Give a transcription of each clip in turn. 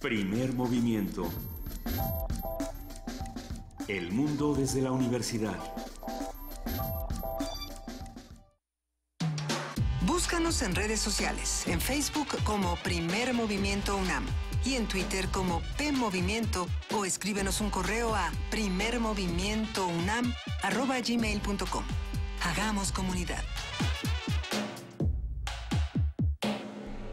Primer movimiento. El mundo desde la universidad. Búscanos en redes sociales, en Facebook como Primer Movimiento UNAM y en Twitter como PMovimiento, o escríbenos un correo a primermovimientounam@gmail.com. Hagamos comunidad.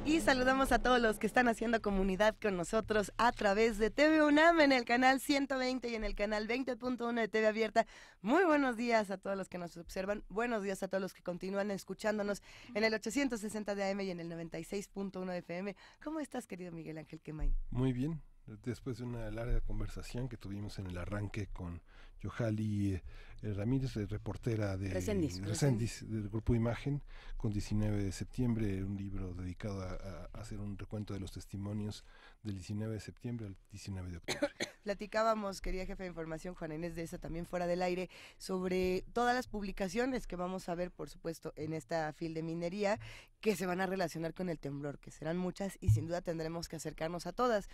Y saludamos a todos los que están haciendo comunidad con nosotros a través de TV UNAM en el canal 120 y en el canal 20.1 de TV Abierta. Muy buenos días a todos los que nos observan. Buenos días a todos los que continúan escuchándonos en el 860 de AM y en el 96.1 de FM. ¿Cómo estás, querido Miguel Ángel Quemain? Muy bien. Después de una larga conversación que tuvimos en el arranque con Yohali Ramírez, reportera de Reséndiz, del Grupo Imagen, con 19 de septiembre, un libro dedicado a hacer un recuento de los testimonios del 19 de septiembre al 19 de octubre. Platicábamos, querida jefe de información, Juana Inés de esa, también fuera del aire, sobre todas las publicaciones que vamos a ver, por supuesto, en esta FIL de minería, que se van a relacionar con el temblor, que serán muchas y sin duda tendremos que acercarnos a todas,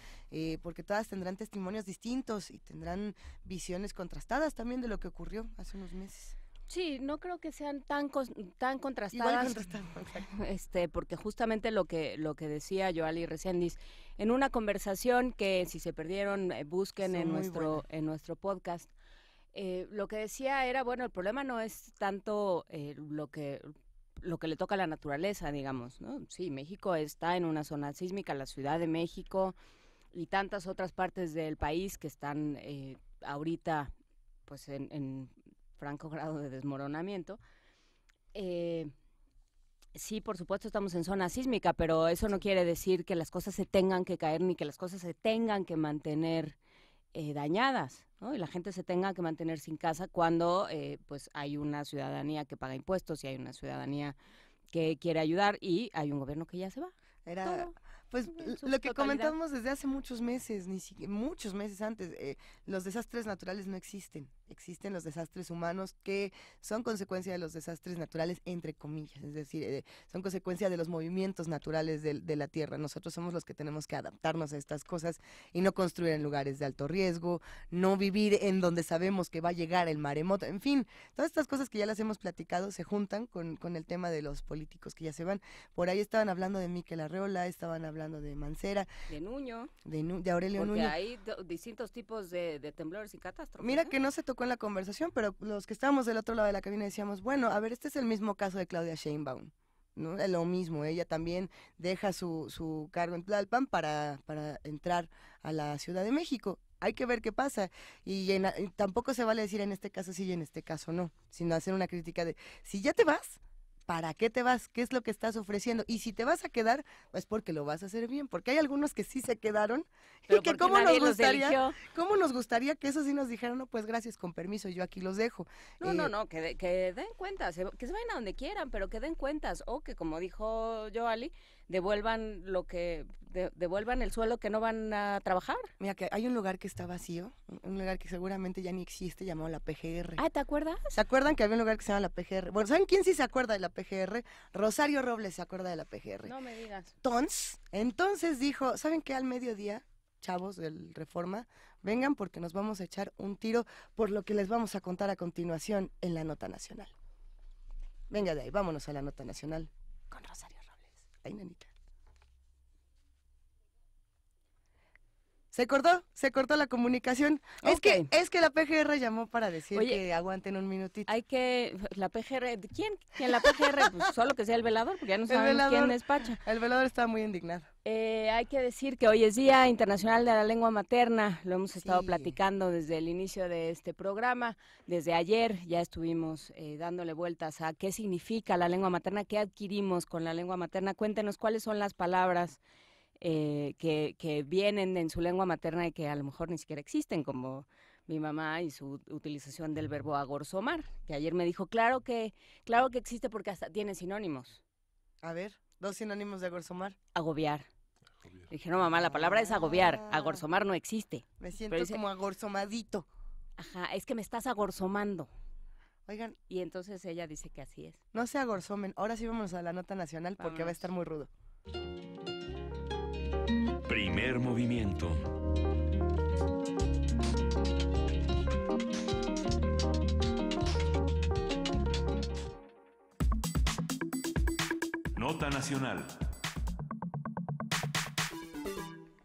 porque todas tendrán testimonios distintos y tendrán visiones contrastadas también de lo que ocurrió hace unos meses. Sí, no creo que sean tan contrastadas. Igual contrastadas, porque justamente lo que decía Yohali Reséndiz en una conversación que si se perdieron busquen en nuestro podcast. Lo que decía era, bueno, el problema no es tanto lo que le toca a la naturaleza, digamos, ¿no? Sí, México está en una zona sísmica, la Ciudad de México y tantas otras partes del país que están ahorita pues en franco grado de desmoronamiento. Sí, por supuesto estamos en zona sísmica, pero eso no quiere decir que las cosas se tengan que caer ni que las cosas se tengan que mantener dañadas, ¿no? Y la gente se tenga que mantener sin casa cuando pues hay una ciudadanía que paga impuestos y hay una ciudadanía que quiere ayudar y hay un gobierno que ya se va. Pues lo que comentamos desde hace muchos meses, muchos meses antes, los desastres naturales no existen los desastres humanos que son consecuencia de los desastres naturales, entre comillas, es decir, son consecuencia de los movimientos naturales de la tierra. Nosotros somos los que tenemos que adaptarnos a estas cosas y no construir en lugares de alto riesgo, no vivir en donde sabemos que va a llegar el maremoto, en fin, todas estas cosas que ya las hemos platicado se juntan con el tema de los políticos que ya se van. Por ahí estaban hablando de Miquel Arreola, estaban hablando de Mancera, de Nuño, de Aurelio Nuño. Porque hay distintos tipos de temblores y catástrofes. Mira que no se tocó en la conversación, pero los que estábamos del otro lado de la cabina decíamos, bueno, a ver, este es el mismo caso de Claudia Sheinbaum, ¿no? Es lo mismo, ella también deja su cargo en Tlalpan para entrar a la Ciudad de México. Hay que ver qué pasa, y tampoco se vale decir en este caso sí y en este caso no, sino hacer una crítica de, si ya te vas, ¿para qué te vas? ¿Qué es lo que estás ofreciendo? Y si te vas a quedar, pues porque lo vas a hacer bien, porque hay algunos que sí se quedaron, pero y que cómo nos gustaría que eso sí nos dijeran, no, pues gracias, con permiso, yo aquí los dejo. No, que den cuentas, que se vayan a donde quieran, pero que den cuentas, o que como dijo Yohali, devuelvan el suelo que no van a trabajar. Mira que hay un lugar que está vacío, un lugar que seguramente ya ni existe, llamado la PGR. Ah, ¿te acuerdas? ¿Se acuerdan que había un lugar que se llama la PGR? Bueno, ¿saben quién sí se acuerda de la PGR? Rosario Robles se acuerda de la PGR. No me digas. Entonces dijo, ¿saben qué? Al mediodía, chavos del Reforma, vengan porque nos vamos a echar un tiro por lo que les vamos a contar a continuación en la Nota Nacional. Venga de ahí, vámonos a la Nota Nacional con Rosario Robles. Ay, nanita. Se cortó la comunicación. Okay. Es que la PGR llamó para decir que aguanten un minutito. La PGR, ¿quién? La PGR, pues solo que sea el velador, porque ya no sabemos quién despacha. El velador está muy indignado. Hay que decir que hoy es Día Internacional de la Lengua Materna, lo hemos estado platicando desde el inicio de este programa, desde ayer ya estuvimos dándole vueltas a qué significa la lengua materna, qué adquirimos con la lengua materna. Cuéntenos cuáles son las palabras que vienen en su lengua materna y que a lo mejor ni siquiera existen, como mi mamá y su utilización del verbo agorzomar, que ayer me dijo, claro que existe porque hasta tiene sinónimos. A ver, 2 sinónimos de agorzomar. Agobiar. Dije, no mamá, la palabra es agobiar, agorzomar no existe. Me siento como agorzomadito. Ajá, es que me estás agorzomando. Oigan. Y entonces ella dice que así es. No se agorzomen, ahora sí vamos a la Nota Nacional porque va a estar muy rudo. Primer movimiento. Nota nacional.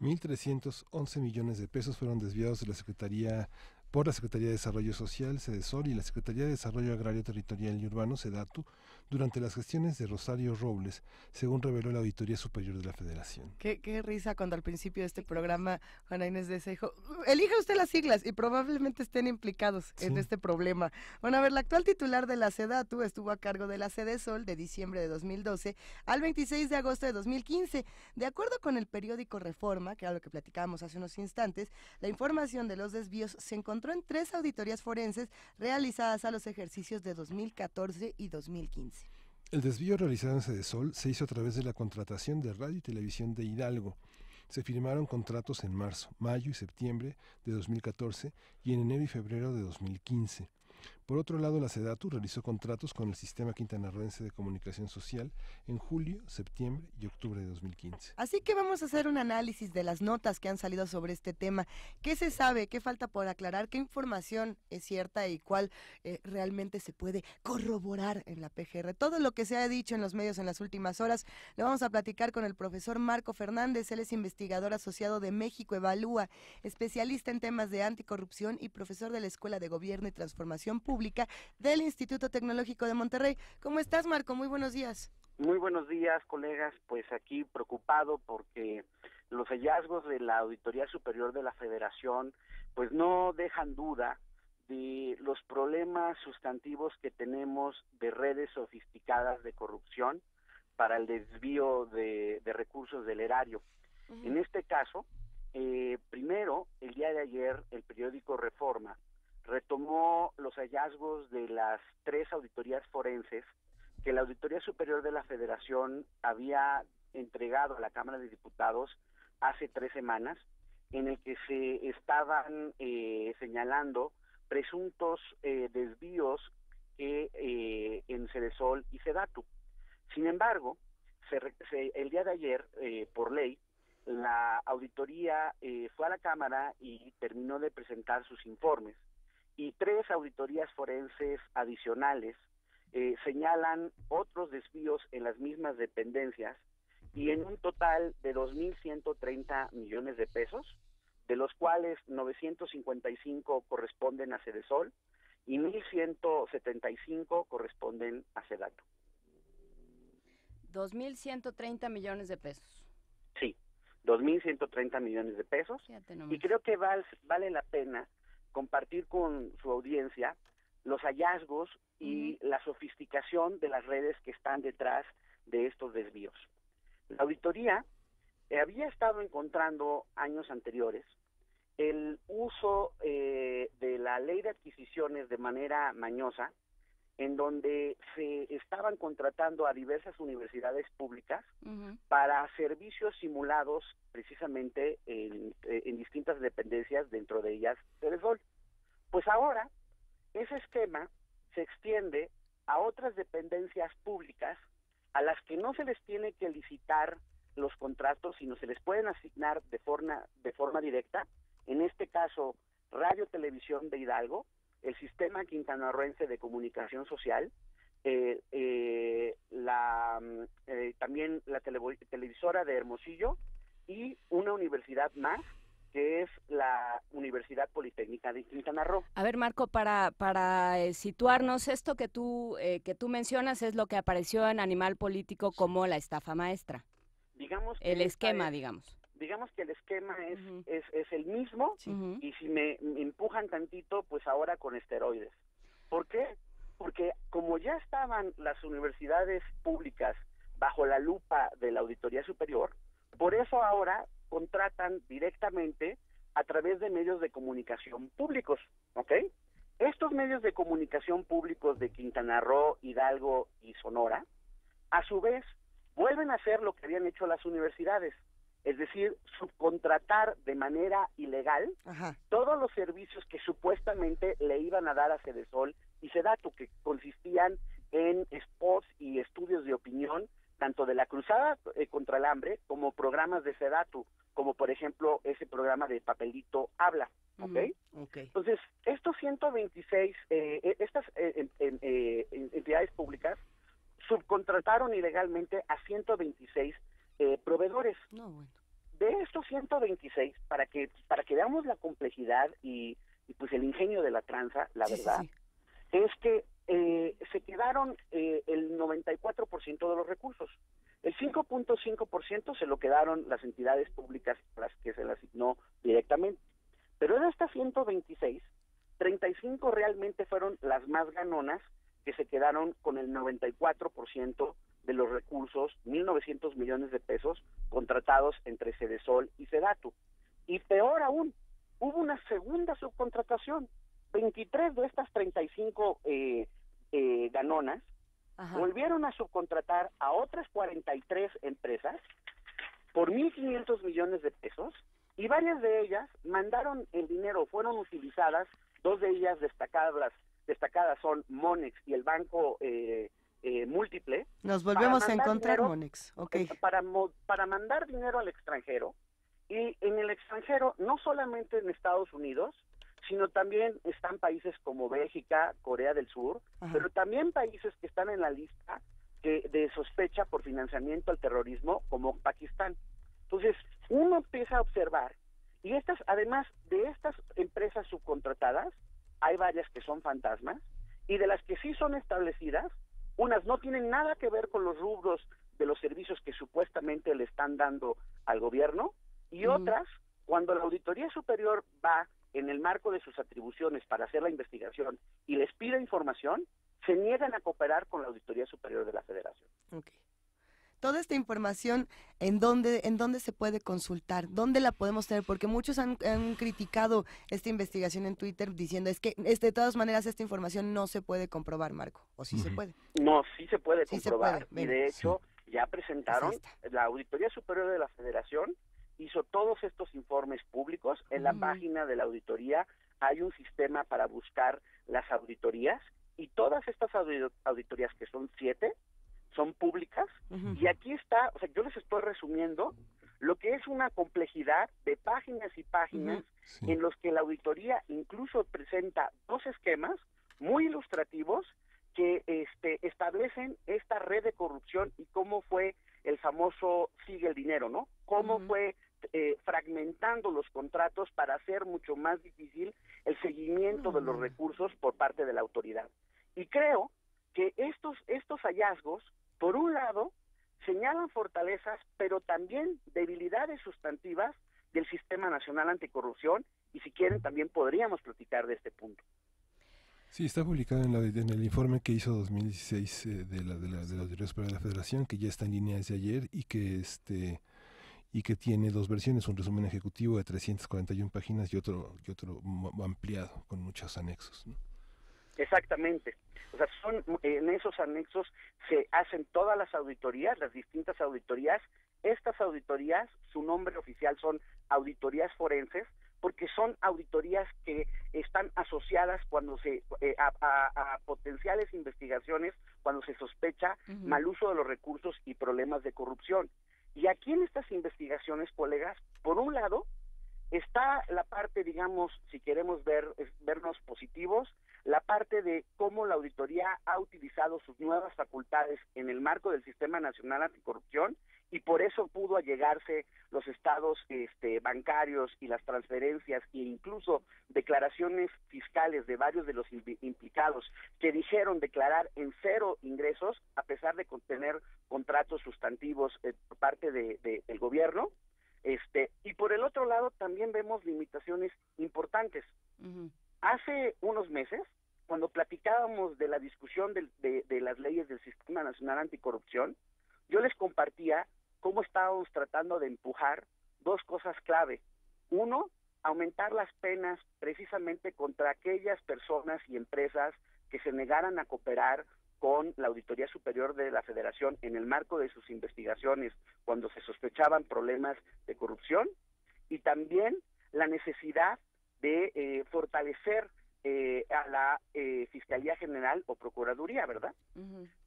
1.311 millones de pesos fueron desviados de por la Secretaría de Desarrollo Social, SEDESOL, y la Secretaría de Desarrollo Agrario Territorial y Urbano, SEDATU, durante las gestiones de Rosario Robles, según reveló la Auditoría Superior de la Federación. Qué risa cuando al principio de este programa Juana Inés de esa dijo, elija usted las siglas, y probablemente estén implicados en este problema. Bueno, a ver, la actual titular de la SEDATU estuvo a cargo de la SEDESOL de diciembre de 2012 al 26 de agosto de 2015. De acuerdo con el periódico Reforma, que era lo que platicábamos hace unos instantes, la información de los desvíos se encontró en 3 auditorías forenses realizadas a los ejercicios de 2014 y 2015. El desvío realizado en SEDESOL se hizo a través de la contratación de Radio y Televisión de Hidalgo. Se firmaron contratos en marzo, mayo y septiembre de 2014 y en enero y febrero de 2015. Por otro lado, la SEDATU realizó contratos con el Sistema Quintanarroense de Comunicación Social en julio, septiembre y octubre de 2015. Así que vamos a hacer un análisis de las notas que han salido sobre este tema. ¿Qué se sabe? ¿Qué falta por aclarar? ¿Qué información es cierta y cuál realmente se puede corroborar en la PGR? Todo lo que se ha dicho en los medios en las últimas horas lo vamos a platicar con el profesor Marco Fernández. Él es investigador asociado de México Evalúa, especialista en temas de anticorrupción y profesor de la Escuela de Gobierno y Transformación Pública del Instituto Tecnológico de Monterrey. ¿Cómo estás, Marco? Muy buenos días. Muy buenos días, colegas. Pues aquí preocupado porque los hallazgos de la Auditoría Superior de la Federación pues no dejan duda de los problemas sustantivos que tenemos de redes sofisticadas de corrupción para el desvío de recursos del erario. Uh-huh. En este caso, primero, el día de ayer, el periódico Reforma retomó los hallazgos de las 3 auditorías forenses que la Auditoría Superior de la Federación había entregado a la Cámara de Diputados hace 3 semanas, en el que se estaban señalando presuntos desvíos en SEDESOL y SEDATU. Sin embargo, el día de ayer, por ley, la auditoría fue a la Cámara y terminó de presentar sus informes. Y 3 auditorías forenses adicionales señalan otros desvíos en las mismas dependencias y en un total de 2.130 millones de pesos, de los cuales 955 corresponden a SEDESOL y 1.175 corresponden a SEDATU. 2.130 millones de pesos. Sí, 2.130 millones de pesos. Y creo que vale la pena compartir con su audiencia los hallazgos y la sofisticación de las redes que están detrás de estos desvíos. La auditoría había estado encontrando años anteriores el uso de la ley de adquisiciones de manera mañosa, en donde se estaban contratando a diversas universidades públicas para servicios simulados precisamente en distintas dependencias, dentro de ellas SEDESOL. Pues ahora ese esquema se extiende a otras dependencias públicas a las que no se les tiene que licitar los contratos, sino se les pueden asignar de forma directa. En este caso, Radio Televisión de Hidalgo, el Sistema Quintanarroense de Comunicación Social, también la televisora de Hermosillo y una universidad más, que es la Universidad Politécnica de Quintana Roo. A ver, Marco, para situarnos, esto que tú mencionas es lo que apareció en Animal Político como la estafa maestra. Digamos que el esquema, digamos. Digamos que el esquema es el mismo, y si me empujan tantito, pues ahora con esteroides. ¿Por qué? Porque como ya estaban las universidades públicas bajo la lupa de la Auditoría Superior, por eso ahora contratan directamente a través de medios de comunicación públicos, ¿ok? Estos medios de comunicación públicos de Quintana Roo, Hidalgo y Sonora, a su vez, vuelven a hacer lo que habían hecho las universidades, es decir, subcontratar de manera ilegal todos los servicios que supuestamente le iban a dar a SEDESOL y SEDATU, que consistían en spots y estudios de opinión tanto de la Cruzada contra el Hambre como programas de SEDATU, como por ejemplo ese programa de Papelito Habla, ¿ok? Entonces, estos 126, estas entidades públicas subcontrataron ilegalmente a 126 proveedores. No, bueno. De estos 126, para que veamos la complejidad y pues el ingenio de la tranza, la verdad, es que se quedaron el 94% de los recursos. El 5.5% se lo quedaron las entidades públicas a las que se le asignó directamente. Pero de estas 126, 35 realmente fueron las más ganonas, que se quedaron con el 94% de los recursos, 1.900 millones de pesos, contratados entre Sedesol y Sedatu. Y peor aún, hubo una segunda subcontratación. 23 de estas 35 ganonas volvieron a subcontratar a otras 43 empresas por 1.500 millones de pesos, y varias de ellas mandaron el dinero, fueron utilizadas, dos de ellas destacadas son Monex y el Banco Múltiple. Nos volvemos a encontrar, Monex. Para mandar dinero al extranjero, y en el extranjero, no solamente en Estados Unidos, sino también están países como Bélgica, Corea del Sur, pero también países que están en la lista de sospecha por financiamiento al terrorismo, como Pakistán. Entonces, uno empieza a observar, y además de estas empresas subcontratadas, hay varias que son fantasmas, y de las que sí son establecidas, unas no tienen nada que ver con los rubros de los servicios que supuestamente le están dando al gobierno, y otras, cuando la Auditoría Superior va en el marco de sus atribuciones para hacer la investigación y les pide información, se niegan a cooperar con la Auditoría Superior de la Federación. Toda esta información, ¿en dónde se puede consultar? ¿Dónde la podemos tener? Porque muchos han criticado esta investigación en Twitter diciendo es que de todas maneras esta información no se puede comprobar, Marco. ¿O sí se puede? No, sí se puede comprobar. Y de hecho ya presentaron, la Auditoría Superior de la Federación hizo todos estos informes públicos. En la página de la auditoría hay un sistema para buscar las auditorías, y todas estas auditorías, que son 7, son públicas, y aquí está, o sea, yo les estoy resumiendo lo que es una complejidad de páginas y páginas en los que la auditoría incluso presenta 2 esquemas muy ilustrativos que establecen esta red de corrupción y cómo fue el famoso sigue el dinero, ¿no? Cómo fue fragmentando los contratos para hacer mucho más difícil el seguimiento de los recursos por parte de la autoridad. Y creo que estos hallazgos, por un lado, señalan fortalezas, pero también debilidades sustantivas del Sistema Nacional Anticorrupción, y si quieren también podríamos platicar de este punto. Sí, está publicado en el informe que hizo 2016 de la Auditoría Superior de la Federación, que ya está en línea desde ayer, y que tiene 2 versiones, un resumen ejecutivo de 341 páginas y otro ampliado con muchos anexos, ¿no? Exactamente. O sea, en esos anexos se hacen todas las auditorías, las distintas auditorías. Estas auditorías, su nombre oficial son auditorías forenses, porque son auditorías que están asociadas cuando a potenciales investigaciones, cuando se sospecha mal uso de los recursos y problemas de corrupción. Y aquí en estas investigaciones, colegas, por un lado está la parte, digamos, si queremos vernos positivos, la parte de cómo la auditoría ha utilizado sus nuevas facultades en el marco del Sistema Nacional Anticorrupción, y por eso pudo allegarse los estados bancarios y las transferencias, e incluso declaraciones fiscales de varios de los implicados que dijeron declarar en 0 ingresos a pesar de contener contratos sustantivos por parte del gobierno. Y por el otro lado también vemos limitaciones importantes. Hace unos meses, cuando platicábamos de la discusión de las leyes del Sistema Nacional Anticorrupción, yo les compartía cómo estábamos tratando de empujar 2 cosas clave. 1, aumentar las penas precisamente contra aquellas personas y empresas que se negaran a cooperar con la Auditoría Superior de la Federación en el marco de sus investigaciones cuando se sospechaban problemas de corrupción, y también la necesidad de fortalecer a la Fiscalía General o Procuraduría, ¿verdad?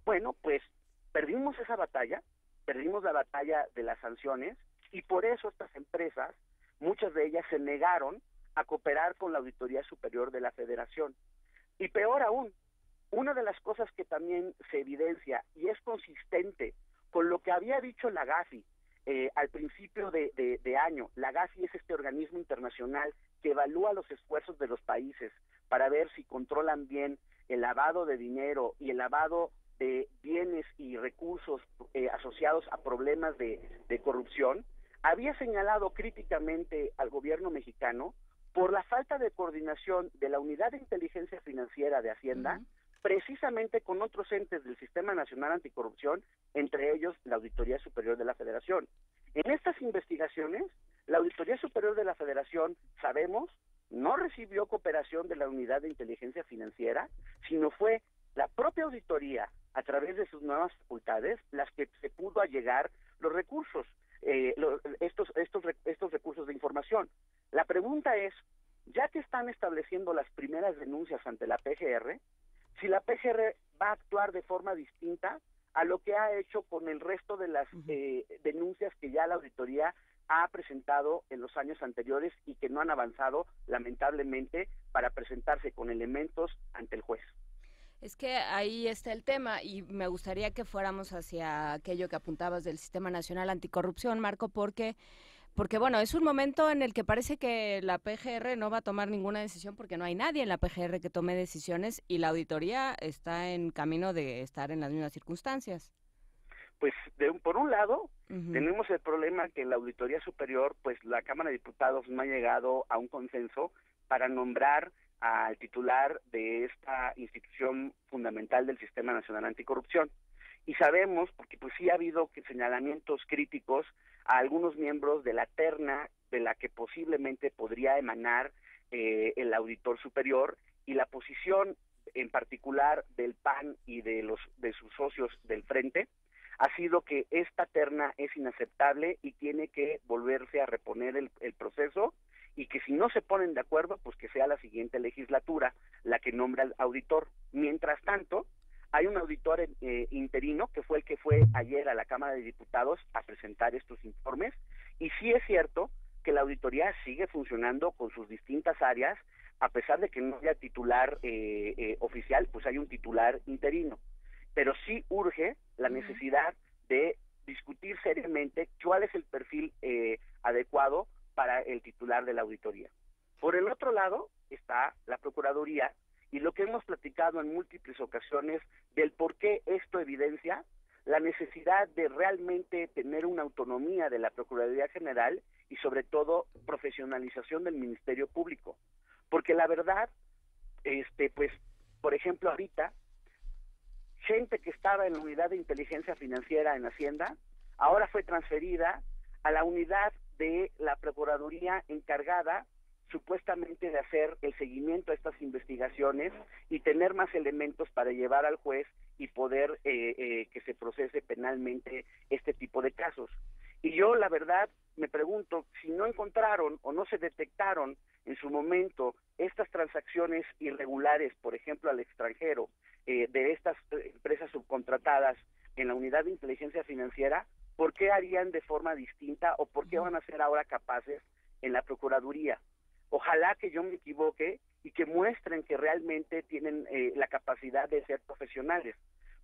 Bueno, pues perdimos esa batalla, perdimos la batalla de las sanciones y por eso estas empresas, muchas de ellas se negaron a cooperar con la Auditoría Superior de la Federación. Y peor aún, una de las cosas que también se evidencia y es consistente con lo que había dicho la GAFI al principio de año. La GAFI es este organismo internacional que evalúa los esfuerzos de los países para ver si controlan bien el lavado de dinero y el lavado de bienes y recursos asociados a problemas de corrupción. Había señalado críticamente al gobierno mexicano por la falta de coordinación de la Unidad de Inteligencia Financiera de Hacienda, precisamente con otros entes del Sistema Nacional Anticorrupción, entre ellos la Auditoría Superior de la Federación. En estas investigaciones, la Auditoría Superior de la Federación, sabemos, no recibió cooperación de la Unidad de Inteligencia Financiera, sino fue la propia auditoría, a través de sus nuevas facultades, las que se pudo allegar los recursos, estos recursos de información. La pregunta es, ya que están estableciendo las primeras denuncias ante la PGR, si la PGR va a actuar de forma distinta a lo que ha hecho con el resto de las denuncias que ya la auditoría ha presentado en los años anteriores y que no han avanzado, lamentablemente, para presentarse con elementos ante el juez. Es que ahí está el tema y me gustaría que fuéramos hacia aquello que apuntabas del Sistema Nacional Anticorrupción, Marco, porque bueno, es un momento en el que parece que la PGR no va a tomar ninguna decisión porque no hay nadie en la PGR que tome decisiones y la auditoría está en camino de estar en las mismas circunstancias. Pues por un lado, tenemos el problema que en la Auditoría Superior, pues la Cámara de Diputados no ha llegado a un consenso para nombrar al titular de esta institución fundamental del Sistema Nacional Anticorrupción. Y sabemos, porque pues sí ha habido señalamientos críticos a algunos miembros de la terna de la que posiblemente podría emanar el auditor superior, y la posición en particular del PAN y de sus socios del Frente ha sido que esta terna es inaceptable y tiene que volverse a reponer el proceso, y que si no se ponen de acuerdo, pues que sea la siguiente legislatura la que nombra al auditor. Mientras tanto, hay un auditor interino que fue el que fue ayer a la Cámara de Diputados a presentar estos informes, y sí es cierto que la auditoría sigue funcionando con sus distintas áreas, a pesar de que no haya titular oficial, pues hay un titular interino. Pero sí urge la necesidad de discutir seriamente cuál es el perfil adecuado para el titular de la auditoría. Por el otro lado está la Procuraduría, y lo que hemos platicado en múltiples ocasiones del por qué esto evidencia la necesidad de realmente tener una autonomía de la Procuraduría General y sobre todo profesionalización del Ministerio Público. Porque la verdad, pues, por ejemplo, ahorita, gente que estaba en la Unidad de Inteligencia Financiera en Hacienda, ahora fue transferida a la unidad de la Procuraduría encargada supuestamente de hacer el seguimiento a estas investigaciones y tener más elementos para llevar al juez y poder que se procese penalmente este tipo de casos. Y yo, la verdad, me pregunto, si no encontraron o no se detectaron en su momento estas transacciones irregulares, por ejemplo, al extranjero, de estas empresas subcontratadas en la Unidad de Inteligencia Financiera, ¿por qué harían de forma distinta o por qué van a ser ahora capaces en la Procuraduría? Ojalá que yo me equivoque y que muestren que realmente tienen la capacidad de ser profesionales.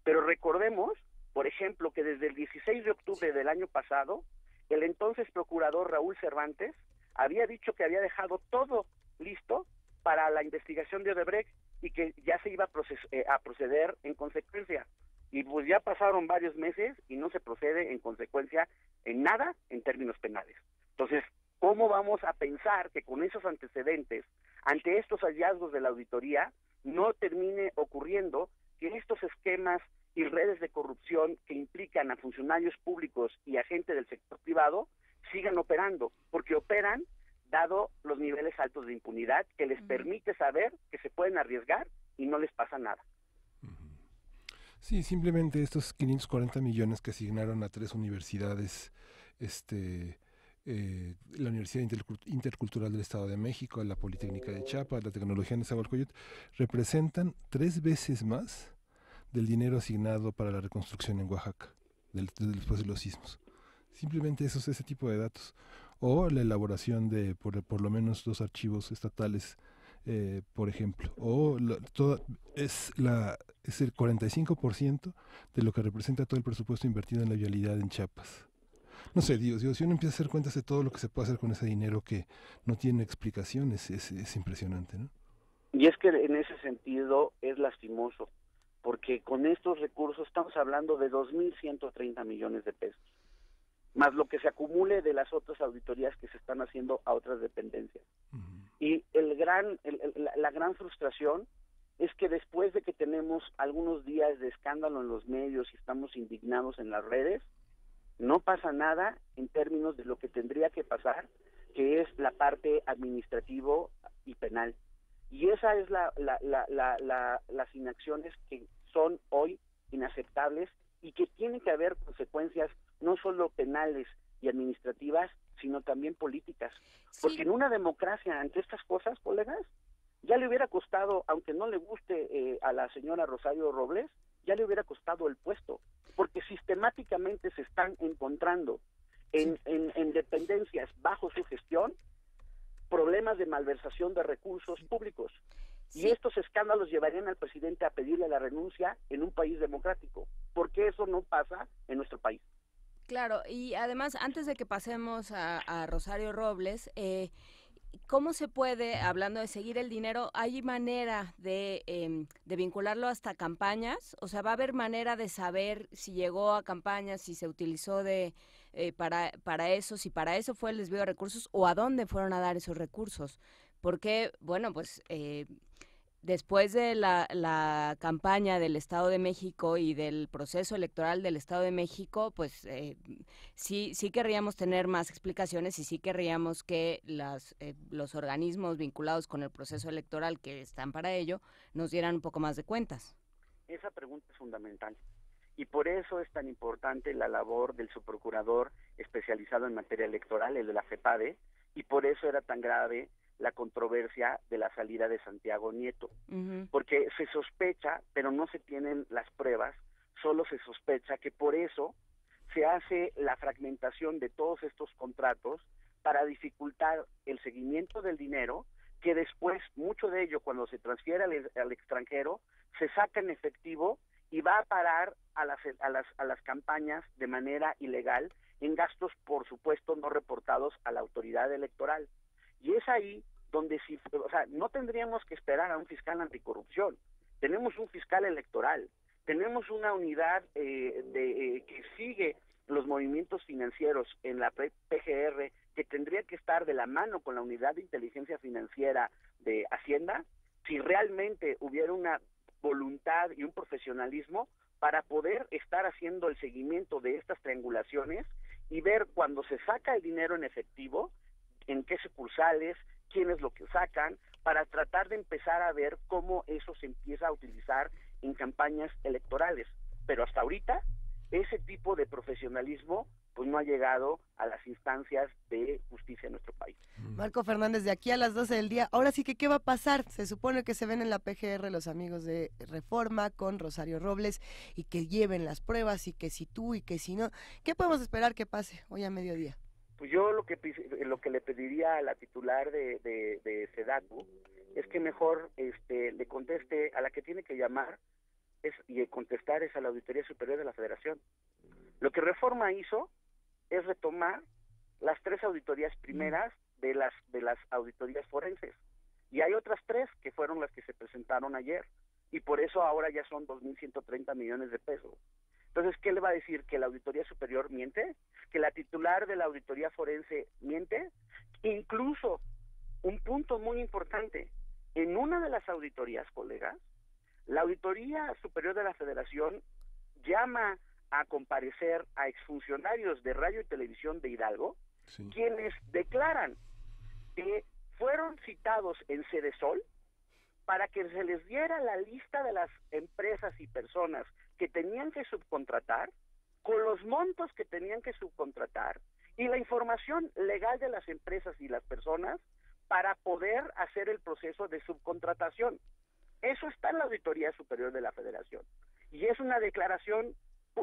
Pero recordemos, por ejemplo, que desde el 16 de octubre del año pasado, el entonces procurador Raúl Cervantes había dicho que había dejado todo listo para la investigación de Odebrecht y que ya se iba a proceder en consecuencia. Y pues ya pasaron varios meses y no se procede en consecuencia en nada en términos penales. Entonces, ¿cómo vamos a pensar que con esos antecedentes, ante estos hallazgos de la auditoría, no termine ocurriendo que estos esquemas y redes de corrupción que implican a funcionarios públicos y a gente del sector privado sigan operando? Porque operan dado los niveles altos de impunidad que les permite saber que se pueden arriesgar y no les pasa nada. Sí, simplemente estos 540 millones que asignaron a 3 universidades, la Universidad Intercultural del Estado de México, la Politécnica de Chiapas, la Tecnología de Nezahualcóyotl, representan 3 veces más del dinero asignado para la reconstrucción en Oaxaca. después de los sismos. Simplemente ese tipo de datos. O la elaboración de por lo menos 2 archivos estatales, por ejemplo. Es el 45% de lo que representa todo el presupuesto invertido en la vialidad en Chiapas. No sé, digo, si uno empieza a hacer cuentas de todo lo que se puede hacer con ese dinero que no tiene explicaciones, es impresionante, ¿no? Y es que en ese sentido es lastimoso, porque con estos recursos estamos hablando de 2.130 millones de pesos, más lo que se acumule de las otras auditorías que se están haciendo a otras dependencias. Y la gran frustración es que después de que tenemos algunos días de escándalo en los medios y estamos indignados en las redes, no pasa nada en términos de lo que tendría que pasar, que es la parte administrativo y penal. Y esa es las inacciones que son hoy inaceptables y que tienen que haber consecuencias no solo penales y administrativas, sino también políticas. Sí. Porque en una democracia, ante estas cosas, colegas, ya le hubiera costado, aunque no le guste a la señora Rosario Robles, ya le hubiera costado el puesto, porque sistemáticamente se están encontrando en dependencias bajo su gestión problemas de malversación de recursos públicos. Sí. Y estos escándalos llevarían al presidente a pedirle la renuncia en un país democrático. ¿Por qué eso no pasa en nuestro país? Claro, y además, antes de que pasemos a Rosario Robles, ¿cómo se puede, hablando de seguir el dinero, hay manera de vincularlo hasta campañas? O sea, ¿va a haber manera de saber si llegó a campañas, si se utilizó para eso, si para eso fue el desvío de recursos o a dónde fueron a dar esos recursos? Porque, bueno, pues después de la campaña del Estado de México y del proceso electoral del Estado de México, pues sí querríamos tener más explicaciones y sí querríamos que los organismos vinculados con el proceso electoral que están para ello nos dieran un poco más de cuentas. Esa pregunta es fundamental y por eso es tan importante la labor del subprocurador especializado en materia electoral, el de la FEPADE, y por eso era tan grave la controversia de la salida de Santiago Nieto, porque se sospecha, pero no se tienen las pruebas, solo se sospecha que por eso se hace la fragmentación de todos estos contratos para dificultar el seguimiento del dinero, que después, mucho de ello, cuando se transfiere al extranjero, se saca en efectivo y va a parar a las campañas de manera ilegal en gastos, por supuesto, no reportados a la autoridad electoral. Y es ahí donde no tendríamos que esperar a un fiscal anticorrupción. Tenemos un fiscal electoral, tenemos una unidad que sigue los movimientos financieros en la PGR, que tendría que estar de la mano con la unidad de inteligencia financiera de Hacienda, si realmente hubiera una voluntad y un profesionalismo para poder estar haciendo el seguimiento de estas triangulaciones y ver cuando se saca el dinero en efectivo, en qué sucursales, quiénes lo que sacan, para tratar de empezar a ver cómo eso se empieza a utilizar en campañas electorales. Pero hasta ahorita, ese tipo de profesionalismo pues no ha llegado a las instancias de justicia en nuestro país. Marco Fernández, de aquí a las 12 del día, ahora sí que ¿qué va a pasar? Se supone que se ven en la PGR los amigos de Reforma con Rosario Robles y que lleven las pruebas y que si tú y que si no. ¿Qué podemos esperar que pase hoy a mediodía? Pues yo lo que le pediría a la titular de SEDATU es que mejor le conteste a la que tiene que llamar y contestar es a la Auditoría Superior de la Federación. Lo que Reforma hizo es retomar las 3 auditorías primeras de las auditorías forenses. Y hay otras 3 que fueron las que se presentaron ayer. Y por eso ahora ya son 2.130 millones de pesos. Entonces, ¿qué le va a decir? ¿Que la Auditoría Superior miente? ¿Que la titular de la Auditoría Forense miente? Incluso, un punto muy importante, en una de las auditorías, colegas, la Auditoría Superior de la Federación llama a comparecer a exfuncionarios de Radio y Televisión de Hidalgo, sí, quienes declaran que fueron citados en Sedesol para que se les diera la lista de las empresas y personas que tenían que subcontratar, con los montos que tenían que subcontratar y la información legal de las empresas y las personas para poder hacer el proceso de subcontratación. Eso está en la Auditoría Superior de la Federación y es una declaración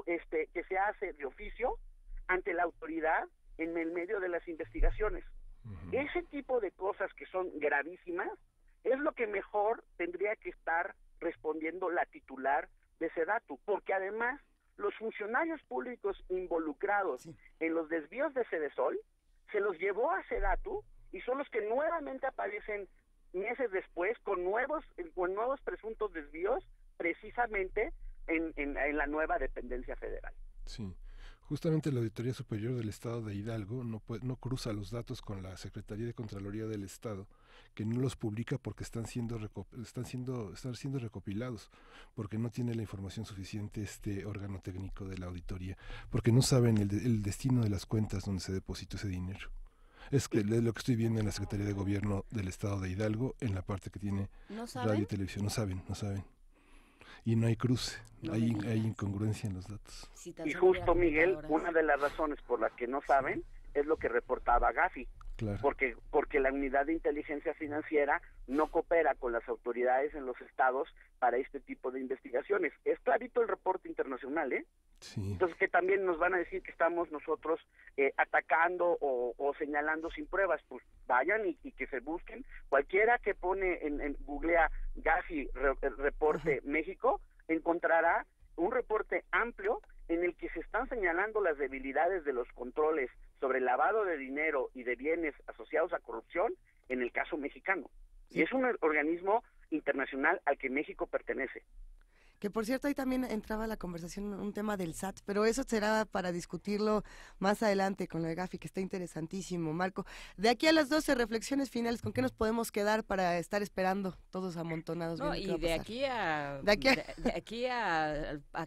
que se hace de oficio ante la autoridad en el medio de las investigaciones. Ese tipo de cosas que son gravísimas es lo que mejor tendría que estar respondiendo la titular de SEDATU, porque además los funcionarios públicos involucrados en los desvíos de Sedesol se los llevó a SEDATU y son los que nuevamente aparecen meses después con nuevos presuntos desvíos precisamente en la nueva dependencia federal. Sí. Justamente la Auditoría Superior del Estado de Hidalgo no cruza los datos con la Secretaría de Contraloría del Estado, que no los publica porque están siendo recopilados, porque no tiene la información suficiente este órgano técnico de la auditoría, porque no saben el destino de las cuentas donde se depositó ese dinero. Es lo que estoy viendo en la Secretaría de Gobierno del Estado de Hidalgo, en la parte que tiene radio y televisión. No saben. Y no hay cruce, hay incongruencia en los datos. Y justo, Miguel, una de las razones por las que no saben es lo que reportaba Gafi. Claro. Porque la unidad de inteligencia financiera no coopera con las autoridades en los estados para este tipo de investigaciones. Es clarito el reporte internacional, ¿eh? Sí. Entonces, que también nos van a decir que estamos nosotros atacando o señalando sin pruebas. Pues vayan y que se busquen. Cualquiera que pone en googlea Gafi reporte México, encontrará un reporte amplio en el que se están señalando las debilidades de los controles sobre el lavado de dinero y de bienes asociados a corrupción en el caso mexicano. Sí. Y es un organismo internacional al que México pertenece. Que por cierto, ahí también entraba la conversación un tema del SAT, pero eso será para discutirlo más adelante con lo de Gafi, que está interesantísimo. Marco, de aquí a las 12 reflexiones finales, ¿con qué nos podemos quedar para estar esperando todos amontonados? No, y de aquí a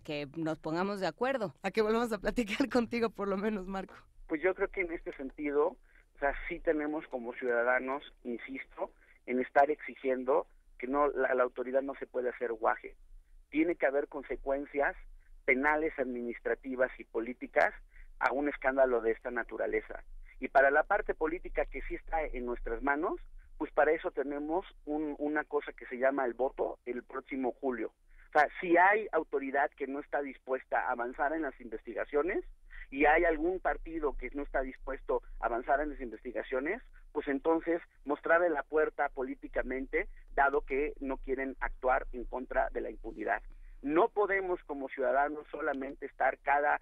que nos pongamos de acuerdo. A que volvamos a platicar contigo, por lo menos, Marco. Pues yo creo que en este sentido, o sea, sí tenemos como ciudadanos, insisto, en estar exigiendo que la autoridad no se puede hacer guaje. Tiene que haber consecuencias penales, administrativas y políticas a un escándalo de esta naturaleza. Y para la parte política que sí está en nuestras manos, pues para eso tenemos una cosa que se llama el voto el próximo julio. O sea, si hay autoridad que no está dispuesta a avanzar en las investigaciones y hay algún partido que no está dispuesto a avanzar en las investigaciones, pues entonces mostrarle la puerta políticamente, dado que no quieren actuar en contra de la impunidad. No podemos como ciudadanos solamente estar cada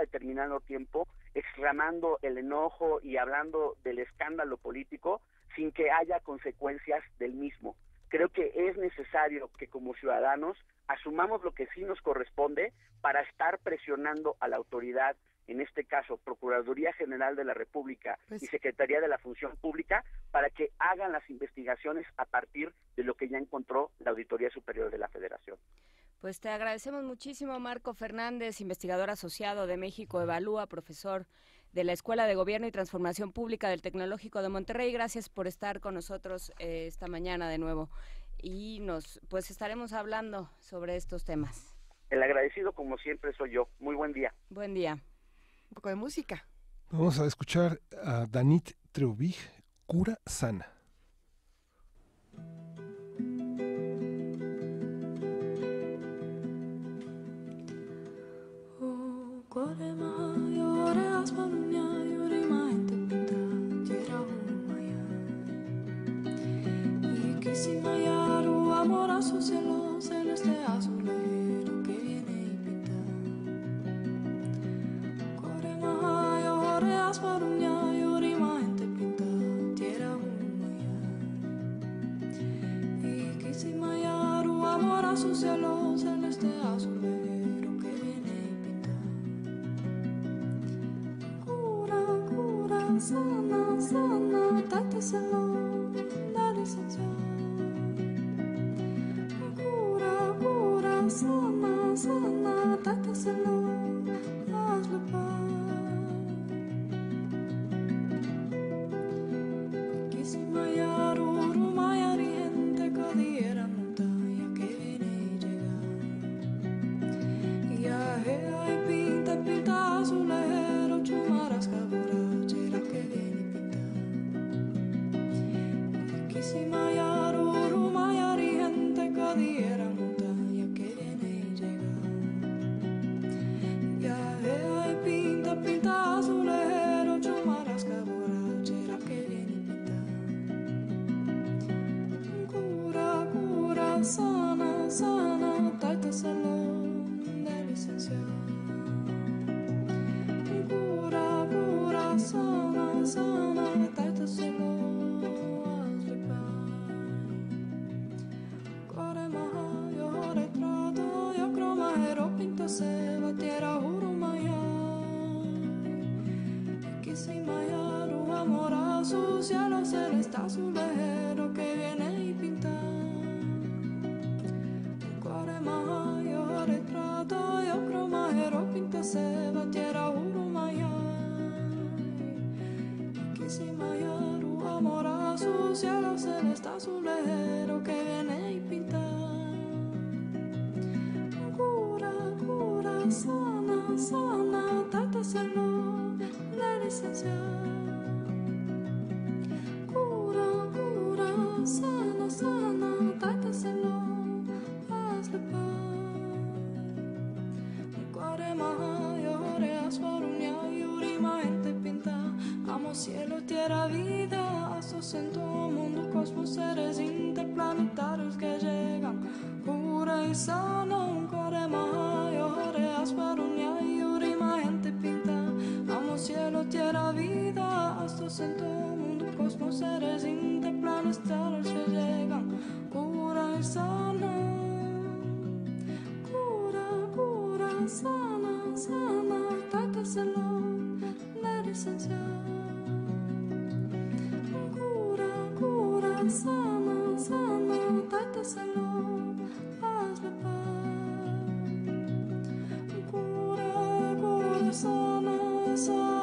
determinado tiempo exclamando el enojo y hablando del escándalo político sin que haya consecuencias del mismo. Creo que es necesario que como ciudadanos asumamos lo que sí nos corresponde para estar presionando a la autoridad, en este caso Procuraduría General de la República y Secretaría de la Función Pública, para que hagan las investigaciones a partir de lo que ya encontró la Auditoría Superior de la Federación. Pues te agradecemos muchísimo, Marco Fernández, investigador asociado de México Evalúa, profesor de la Escuela de Gobierno y Transformación Pública del Tecnológico de Monterrey. Gracias por estar con nosotros esta mañana de nuevo. Y pues estaremos hablando sobre estos temas. El agradecido, como siempre, soy yo. Muy buen día. Buen día. Un poco de música. Vamos a escuchar a Danit Treubig, Cura Sana. Amor a su cielo celeste azulero que viene y pinta. Corema lloreas por uña llorima en te pinta tierra humaya. Y quisimayaru amor a su cielo celeste azulero que viene y pinta. Cura sana sana tate celo la licencia. Sana, sana, tate celo, hazlo paz. Quisimayar, urumayar y gente codiera montaña que viene y llega. Y ajea y pinta azulero, chumaras caborachera que viene y pinta. sana, sana, taita salón de licenciado. Cura, sana, sana, taita salón, hazle pan. Core maha, yo retrato, yo cromajero, pinto seba, tierra, juro maya. Quise mayar un amor a su cielo celeste, azul lejero que viene y pinta. Core maha, yo retrato, yo cromajero, pinto seba, tierra, juro maya. Quise mayar un amor a su cielo celeste, azul lejero que viene y pinta. Cura, cura, sana, sana, taita salón de licenciado. Cura, cura, sana, sana, taita salón, hazle pan. Cuare maha, llore asfarunia, yurima, gente pinta. Amo cielo, tierra, vida, asociento mundo, cosmos, seres interplanetarios que llegan. Cura y sano, cuare maha, llore asfarunia, yurima, gente pinta. Amo cielo, tierra, vida, asociento mundo, cosmos, seres interplanetarios que llegan. Cura y sano. Cura, cura, sana, sana, taita salón de licenciado. Cura, cura, sana, sana, taita salón, hazle pan. Cura, cura, sana, sana,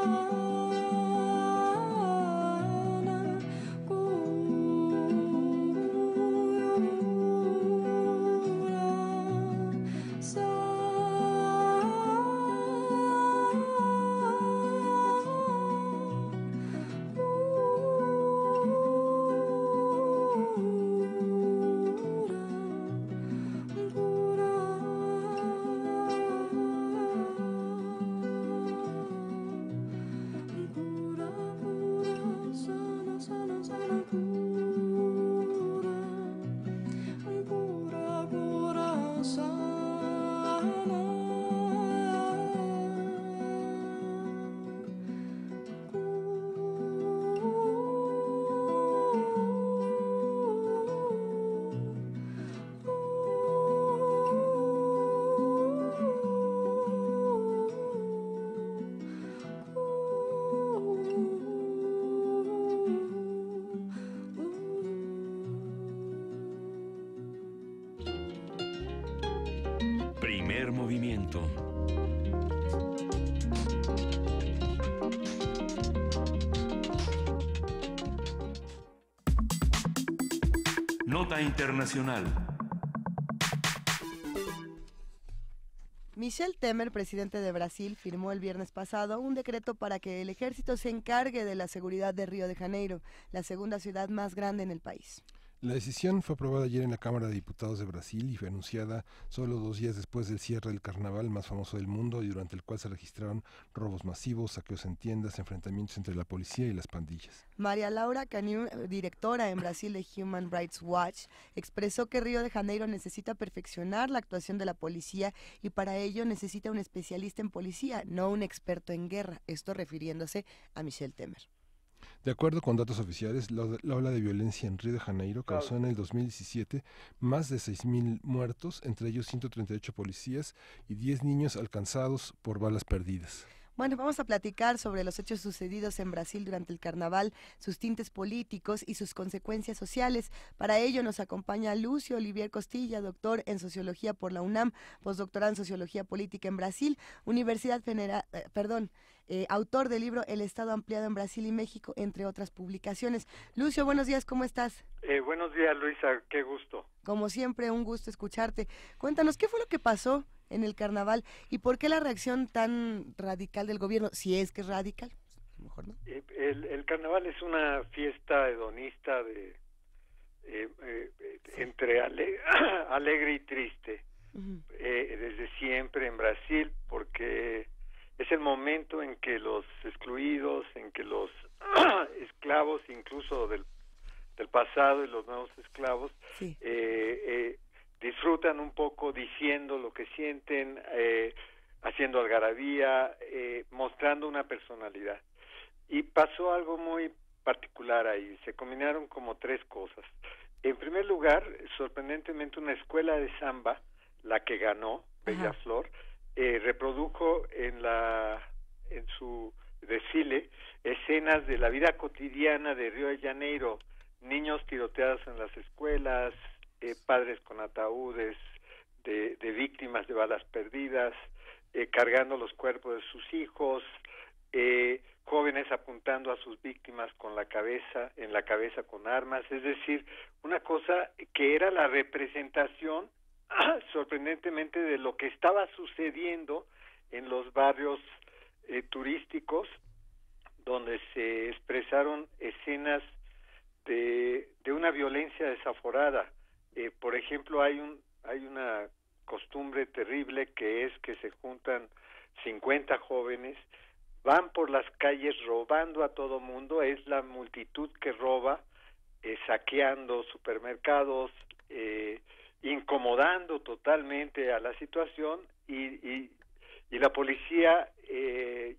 Primer movimiento. Nota internacional. Michel Temer, presidente de Brasil, firmó el viernes pasado un decreto para que el ejército se encargue de la seguridad de Río de Janeiro, la segunda ciudad más grande en el país. La decisión fue aprobada ayer en la Cámara de Diputados de Brasil y fue anunciada solo 2 días después del cierre del carnaval más famoso del mundo y durante el cual se registraron robos masivos, saqueos en tiendas, enfrentamientos entre la policía y las pandillas. María Laura Caniu, directora en Brasil de Human Rights Watch, expresó que Río de Janeiro necesita perfeccionar la actuación de la policía y para ello necesita un especialista en policía, no un experto en guerra, esto refiriéndose a Michel Temer. De acuerdo con datos oficiales, la ola de violencia en Río de Janeiro causó en el 2017 más de 6.000 muertos, entre ellos 138 policías y 10 niños alcanzados por balas perdidas. Bueno, vamos a platicar sobre los hechos sucedidos en Brasil durante el carnaval, sus tintes políticos y sus consecuencias sociales. Para ello nos acompaña Lucio Olivier Costilla, doctor en Sociología por la UNAM, postdoctorado en Sociología Política en Brasil, autor del libro El Estado Ampliado en Brasil y México, entre otras publicaciones. Lucio, buenos días, ¿cómo estás? Buenos días, Luisa, qué gusto. Como siempre, un gusto escucharte. Cuéntanos, ¿qué fue lo que pasó en el carnaval y por qué la reacción tan radical del gobierno, si es que es radical? A lo mejor no. El carnaval es una fiesta hedonista entre alegre y triste, desde siempre en Brasil, porque es el momento en que los excluidos, en que los esclavos, incluso del pasado y los nuevos esclavos, sí, disfrutan un poco diciendo lo que sienten, haciendo algarabía, mostrando una personalidad. Y pasó algo muy particular ahí, se combinaron como tres cosas. En primer lugar, sorprendentemente, una escuela de samba, la que ganó, Bellaflor, reprodujo en su desfile escenas de la vida cotidiana de Río de Janeiro, niños tiroteados en las escuelas, padres con ataúdes de víctimas de balas perdidas, cargando los cuerpos de sus hijos, jóvenes apuntando a sus víctimas en la cabeza con armas, es decir, una cosa que era la representación sorprendentemente de lo que estaba sucediendo en los barrios turísticos, donde se expresaron escenas de una violencia desaforada. Por ejemplo, hay una costumbre terrible que es que se juntan 50 jóvenes, van por las calles robando a todo mundo, es la multitud que roba, saqueando supermercados, incomodando totalmente a la situación, y la policía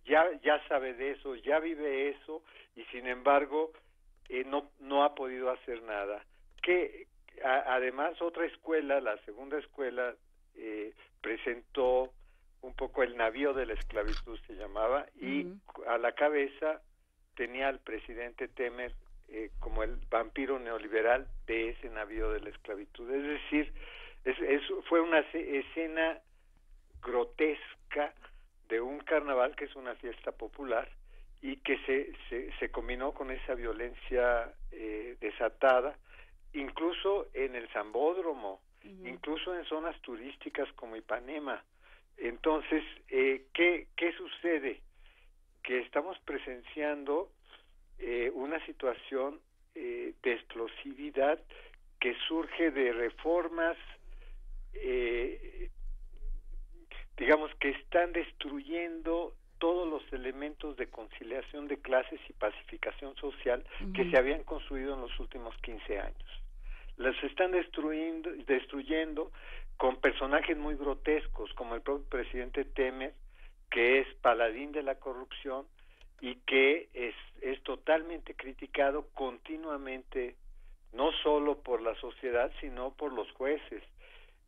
ya sabe de eso, ya vive eso, y sin embargo no ha podido hacer nada. Además, otra escuela, la segunda escuela, presentó un poco el navío de la esclavitud, se llamaba, y a la cabeza tenía al presidente Temer como el vampiro neoliberal de ese navío de la esclavitud. Es decir, fue una escena grotesca de un carnaval que es una fiesta popular y que se combinó con esa violencia desatada, incluso en el Sambódromo, incluso en zonas turísticas como Ipanema. Entonces, ¿qué sucede? Que estamos presenciando una situación de explosividad que surge de reformas, digamos, que están destruyendo todos los elementos de conciliación de clases y pacificación social que se habían construido en los últimos 15 años. Las están destruyendo con personajes muy grotescos, como el propio presidente Temer, que es paladín de la corrupción y que es totalmente criticado continuamente, no solo por la sociedad, sino por los jueces.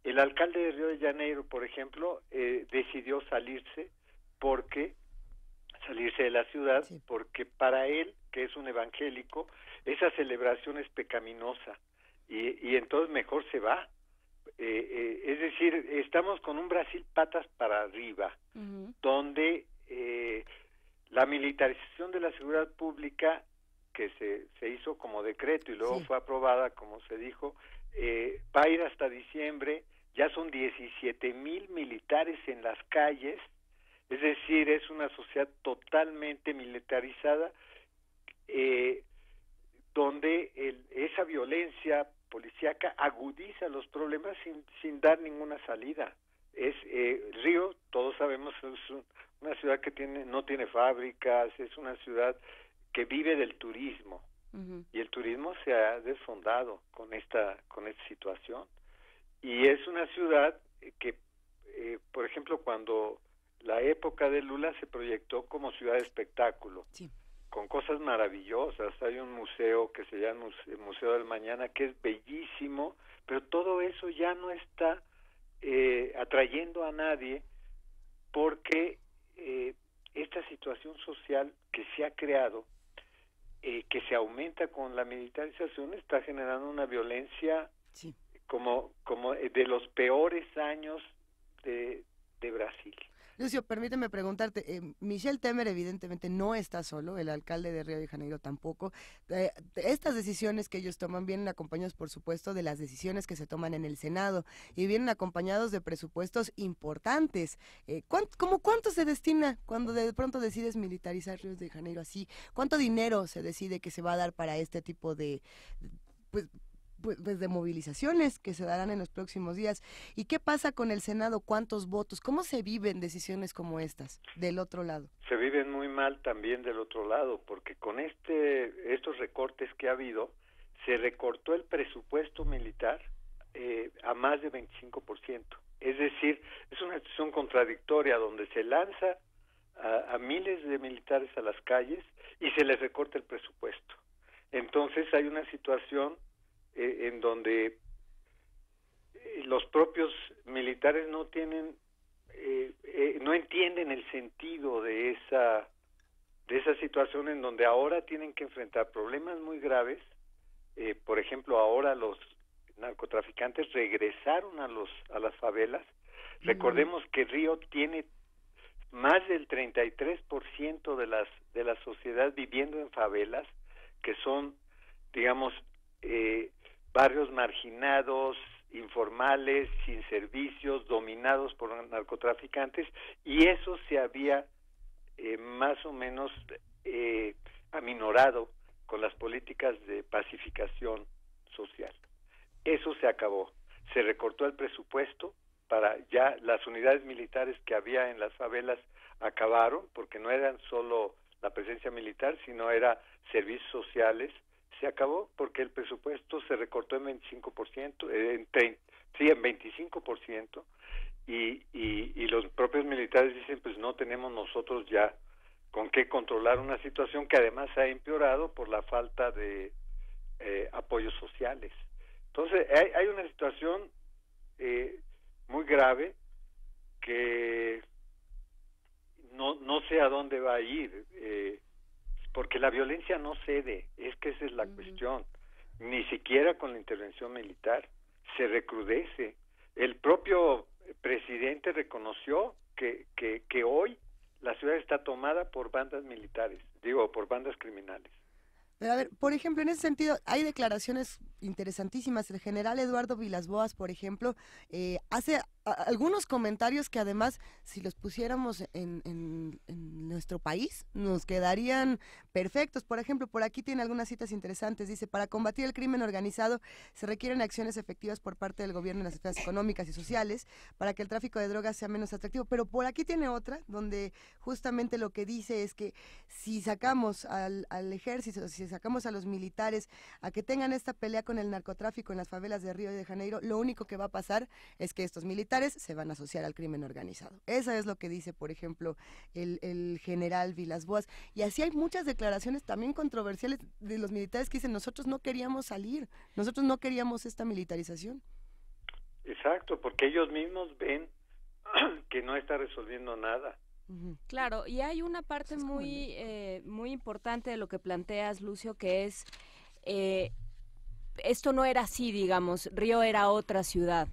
El alcalde de Río de Janeiro, por ejemplo, decidió salirse de la ciudad, porque para él, que es un evangélico, esa celebración es pecaminosa, y entonces mejor se va. Es decir, estamos con un Brasil patas para arriba, donde la militarización de la seguridad pública, que se hizo como decreto y luego fue aprobada, como se dijo, va a ir hasta diciembre. Ya son 17,000 militares en las calles, es decir, es una sociedad totalmente militarizada, donde esa violencia policíaca agudiza los problemas sin dar ninguna salida. Río, todos sabemos, es una ciudad que no tiene fábricas, es una ciudad que vive del turismo, y el turismo se ha desfondado con esta situación. Y es una ciudad que, por ejemplo, cuando la época de Lula se proyectó como ciudad de espectáculo, con cosas maravillosas. Hay un museo que se llama el Museo del Mañana, que es bellísimo, pero todo eso ya no está atrayendo a nadie, porque esta situación social que se ha creado, que se aumenta con la militarización, está generando una violencia como de los peores años de Brasil. Lucio, permíteme preguntarte, Michel Temer evidentemente no está solo, el alcalde de Río de Janeiro tampoco. Estas decisiones que ellos toman vienen acompañados, por supuesto, de las decisiones que se toman en el Senado, y vienen acompañados de presupuestos importantes. ¿Cuánto se destina cuando de pronto decides militarizar Río de Janeiro así? ¿Cuánto dinero se decide que se va a dar para este tipo de de movilizaciones que se darán en los próximos días? ¿Y qué pasa con el Senado? ¿Cuántos votos? ¿Cómo se viven decisiones como estas del otro lado? Se viven muy mal también del otro lado, porque con estos recortes que ha habido, se recortó el presupuesto militar a más de 25%. Es decir, es una situación contradictoria donde se lanza a miles de militares a las calles y se les recorta el presupuesto. Entonces hay una situación en donde los propios militares no tienen, no entienden el sentido de esa situación, en donde ahora tienen que enfrentar problemas muy graves. Por ejemplo, ahora los narcotraficantes regresaron a las favelas. Recordemos que Río tiene más del 33% de la sociedad viviendo en favelas, que son, digamos, barrios marginados, informales, sin servicios, dominados por narcotraficantes, y eso se había más o menos aminorado con las políticas de pacificación social. Eso se acabó. Se recortó el presupuesto para ya las unidades militares que había en las favelas acabaron, porque no eran solo la presencia militar, sino era servicios sociales. Se acabó porque el presupuesto se recortó en 25%, en 25%, y los propios militares dicen, pues no tenemos nosotros ya con qué controlar una situación que además ha empeorado por la falta de apoyos sociales. Entonces hay una situación muy grave que no sé a dónde va a ir, porque la violencia no cede, es que esa es la cuestión, ni siquiera con la intervención militar, se recrudece. El propio presidente reconoció que hoy la ciudad está tomada por bandas militares, por bandas criminales. Pero a ver, por ejemplo, en ese sentido, hay declaraciones interesantísimas. El general Eduardo Vilas-Boas, por ejemplo, hace algunos comentarios que además, si los pusiéramos en nuestro país, nos quedarían perfectos. Por ejemplo, por aquí tiene algunas citas interesantes. Dice, para combatir el crimen organizado se requieren acciones efectivas por parte del gobierno en las esferas económicas y sociales para que el tráfico de drogas sea menos atractivo. Pero por aquí tiene otra, donde justamente lo que dice es que si sacamos al ejército, si sacamos a los militares a que tengan esta pelea con el narcotráfico en las favelas de Río de Janeiro, lo único que va a pasar es que estos militares se van a asociar al crimen organizado. Eso es lo que dice, por ejemplo, el general Vilas-Boas. Y así hay muchas declaraciones también controversiales de los militares que dicen, nosotros no queríamos salir, nosotros no queríamos esta militarización. Exacto, porque ellos mismos ven que no está resolviendo nada. Claro, y hay una parte muy importante de lo que planteas, Lucio, que es esto no era así, digamos, Río era otra ciudad.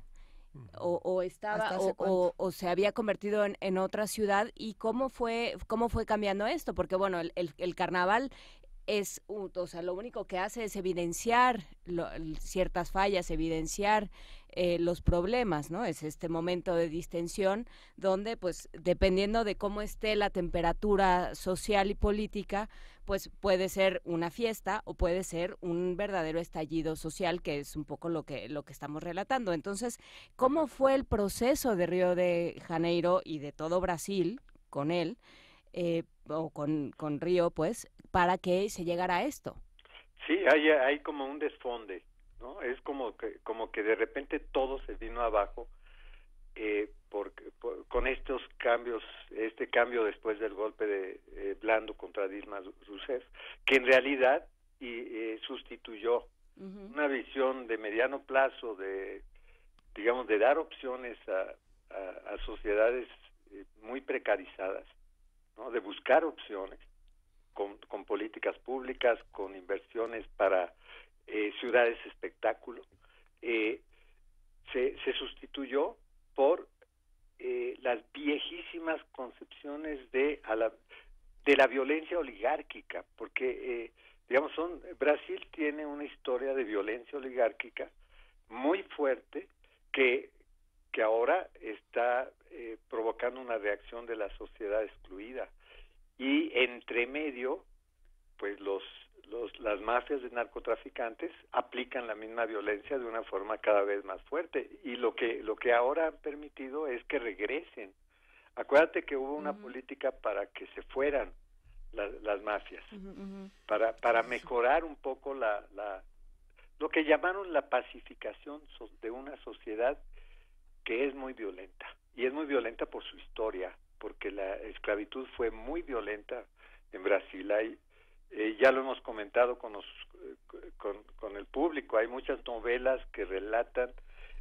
O estaba o se había convertido en otra ciudad, y cómo fue cambiando esto, porque bueno, el carnaval es, o sea, lo único que hace es evidenciar ciertas fallas, evidenciar los problemas, ¿no? Es este momento de distensión donde, pues, dependiendo de cómo esté la temperatura social y política, pues puede ser una fiesta o puede ser un verdadero estallido social, que es un poco lo que estamos relatando. Entonces, ¿cómo fue el proceso de Río de Janeiro y de todo Brasil con él, o con Río, pues, para que se llegara a esto? Sí, hay como un desfonde, ¿no? Es como que de repente todo se vino abajo con estos cambios, este cambio después del golpe de Blando contra Dilma Rousseff, que en realidad sustituyó una visión de mediano plazo de dar opciones a sociedades muy precarizadas, ¿no? De buscar opciones con políticas públicas, con inversiones para ciudades espectáculo. Se sustituyó por las viejísimas concepciones de la violencia oligárquica, porque Brasil tiene una historia de violencia oligárquica muy fuerte que ahora está provocando una reacción de la sociedad excluida, y entre medio, pues las mafias de narcotraficantes aplican la misma violencia de una forma cada vez más fuerte, y lo que ahora han permitido es que regresen. Acuérdate que hubo una política para que se fueran las mafias, para mejorar un poco lo que llamaron la pacificación de una sociedad que es muy violenta, y es muy violenta por su historia, porque la esclavitud fue muy violenta en Brasil. Ya lo hemos comentado con el público, hay muchas novelas que relatan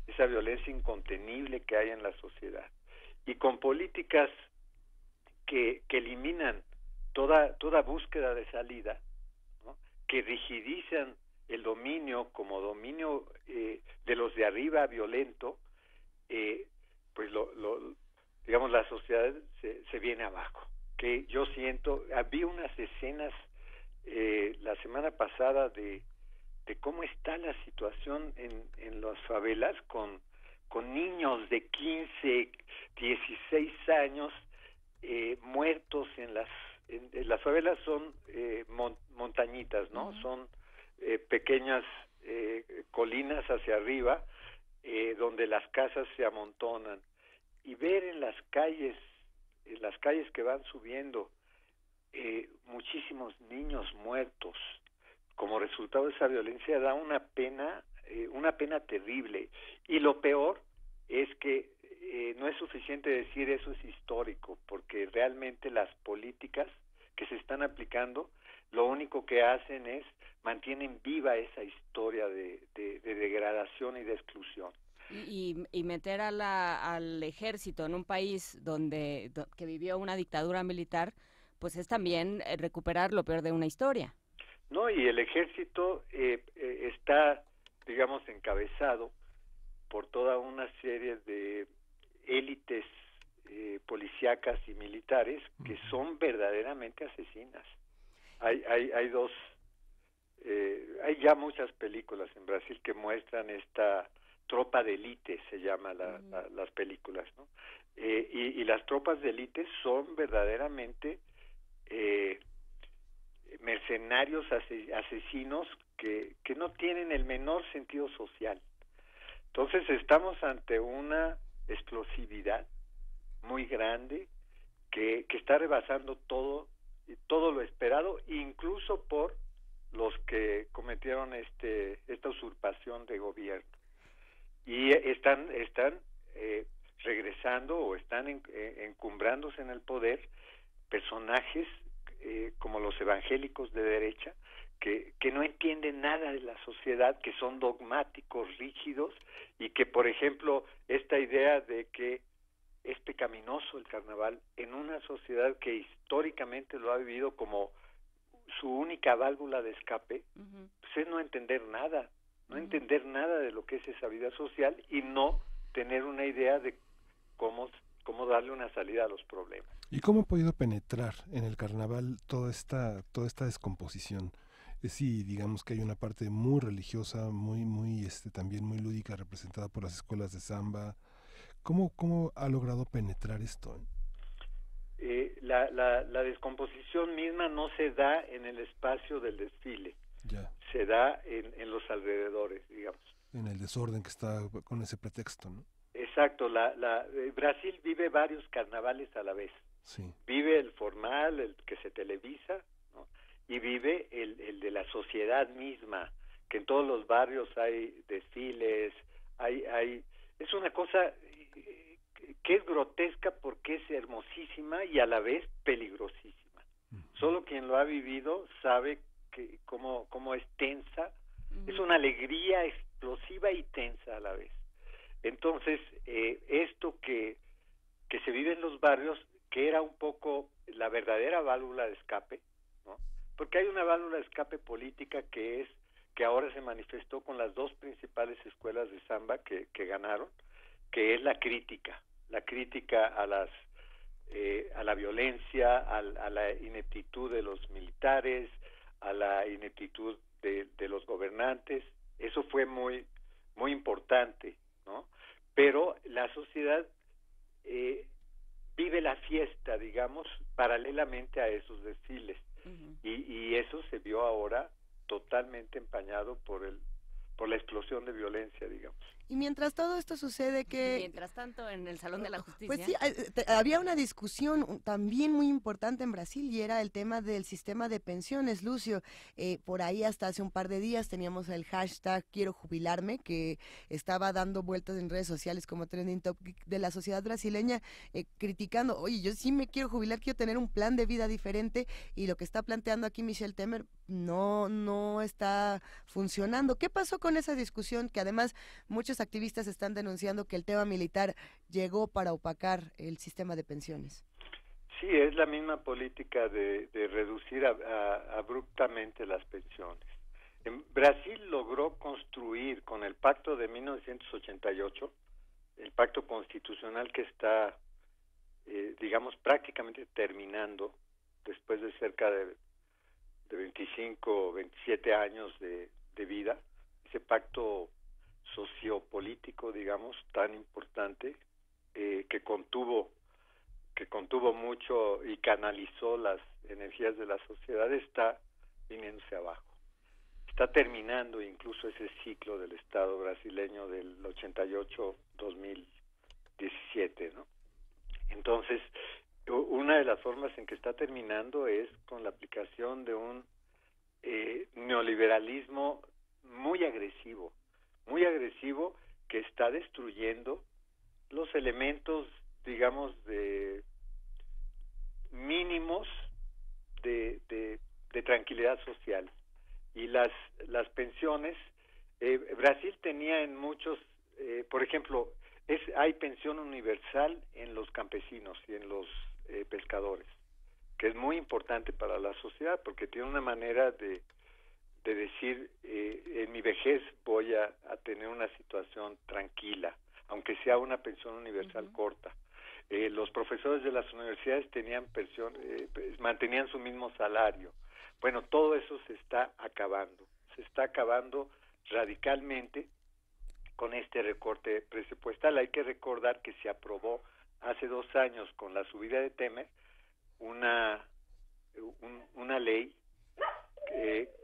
esa violencia incontenible que hay en la sociedad, y con políticas que eliminan toda búsqueda de salida, ¿no? Que rigidizan el dominio como dominio de los de arriba violento, pues digamos, la sociedad se viene abajo. Que yo siento, había unas escenas la semana pasada de cómo está la situación en las favelas con niños de 15, 16 años muertos en las favelas. Son montañitas, ¿no? Uh-huh. Son pequeñas colinas hacia arriba, donde las casas se amontonan, y ver en las calles que van subiendo, muchísimos niños muertos como resultado de esa violencia, da una pena terrible. Y lo peor es que no es suficiente decir eso es histórico, porque realmente las políticas que se están aplicando lo único que hacen es mantienen viva esa historia de degradación y de exclusión. Y meter al ejército en un país que vivió una dictadura militar, pues es también recuperar lo peor de una historia. No, y el ejército está, digamos, encabezado por toda una serie de élites policíacas y militares que son verdaderamente asesinas. Hay dos, hay ya muchas películas en Brasil que muestran esta tropa de élite, se llama las películas, ¿no? Y las tropas de élite son verdaderamente mercenarios asesinos que no tienen el menor sentido social. Entonces estamos ante una explosividad muy grande que está rebasando todo lo esperado, incluso por los que cometieron esta usurpación de gobierno, y están regresando o están encumbrándose en el poder personajes como los evangélicos de derecha, que no entienden nada de la sociedad, que son dogmáticos, rígidos, y que, por ejemplo, esta idea de que es pecaminoso el carnaval en una sociedad que históricamente lo ha vivido como su única válvula de escape, pues es no entender nada, entender nada de lo que es esa vida social, y no tener una idea de cómo darle una salida a los problemas. ¿Y cómo ha podido penetrar en el carnaval toda esta descomposición? Sí, digamos que hay una parte muy religiosa, muy también muy lúdica, representada por las escuelas de samba. ¿Cómo ha logrado penetrar esto? La descomposición misma no se da en el espacio del desfile, se da en los alrededores, digamos. En el desorden que está con ese pretexto, ¿no? Exacto. Brasil vive varios carnavales a la vez. Sí. Vive el formal, el que se televisa, ¿no? Y vive el de la sociedad misma, que en todos los barrios hay desfiles, es una cosa que es grotesca porque es hermosísima y a la vez peligrosísima. Solo quien lo ha vivido sabe cómo es tensa. Es una alegría explosiva y tensa a la vez. Entonces, esto que se vive en los barrios, que era un poco la verdadera válvula de escape, ¿no? Porque hay una válvula de escape política que ahora se manifestó con las dos principales escuelas de samba que ganaron, que es la crítica a la violencia, a la ineptitud de los militares, a la ineptitud de los gobernantes. Eso fue muy, muy importante, ¿no? Pero la sociedad vive la fiesta, digamos, paralelamente a esos desfiles. Y eso se vio ahora totalmente empañado por la explosión de violencia, digamos. Y mientras todo esto sucede que... Mientras tanto, en el Salón de la Justicia... Pues sí, había una discusión también muy importante en Brasil y era el tema del sistema de pensiones, Lucio. Por ahí hasta hace un par de días teníamos el hashtag Quiero Jubilarme, que estaba dando vueltas en redes sociales como trending topic de la sociedad brasileña, criticando, oye, yo sí me quiero jubilar, quiero tener un plan de vida diferente, y lo que está planteando aquí Michel Temer no está funcionando. ¿Qué pasó con esa discusión? Que además muchos activistas están denunciando que el tema militar llegó para opacar el sistema de pensiones. Sí, es la misma política de reducir abruptamente las pensiones. En Brasil logró construir con el pacto de 1988, el pacto constitucional que está, digamos, prácticamente terminando después de cerca de 25 o 27 años de vida, ese pacto sociopolítico, digamos, tan importante, que contuvo mucho y canalizó las energías de la sociedad, está viniéndose abajo. Está terminando incluso ese ciclo del Estado brasileño del 88-2017, ¿no? Entonces, una de las formas en que está terminando es con la aplicación de un neoliberalismo muy agresivo que está destruyendo los elementos, digamos, de mínimos de tranquilidad social. Y las pensiones, Brasil tenía en muchos, por ejemplo, hay pensión universal en los campesinos y en los pescadores, que es muy importante para la sociedad porque tiene una manera de decir, en mi vejez voy a tener una situación tranquila, aunque sea una pensión universal corta. Los profesores de las universidades tenían pensión, mantenían su mismo salario. Bueno, todo eso se está acabando radicalmente con este recorte presupuestal. Hay que recordar que se aprobó hace 2 años con la subida de Temer una ley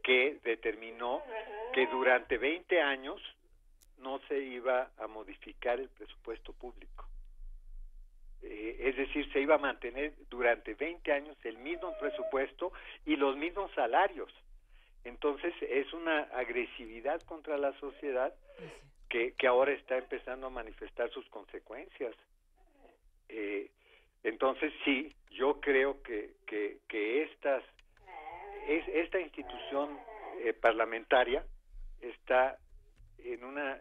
que determinó que durante 20 años no se iba a modificar el presupuesto público. Es decir, se iba a mantener durante 20 años el mismo presupuesto y los mismos salarios. Entonces es una agresividad contra la sociedad que ahora está empezando a manifestar sus consecuencias. Entonces sí, yo creo que esta institución parlamentaria está en una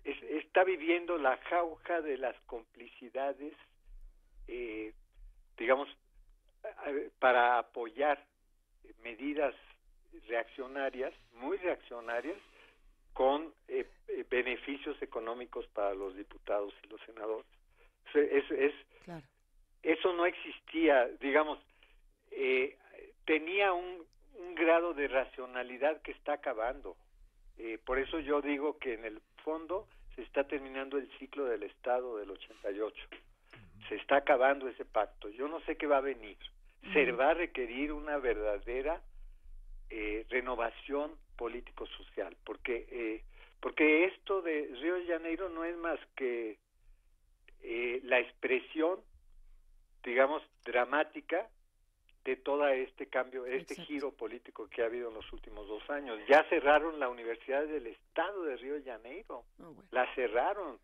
está viviendo la jauja de las complicidades, digamos, para apoyar medidas reaccionarias, muy reaccionarias, con beneficios económicos para los diputados y los senadores. Claro. Eso no existía, digamos, tenía un grado de racionalidad que está acabando. Por eso yo digo que en el fondo se está terminando el ciclo del Estado del 88. Se está acabando ese pacto. Yo no sé qué va a venir. Se va a requerir una verdadera renovación político-social, porque esto de Río de Janeiro no es más que la expresión, digamos, dramática de todo este cambio, giro político que ha habido en los últimos 2 años. Ya cerraron la Universidad del Estado de Río de Janeiro, la cerraron,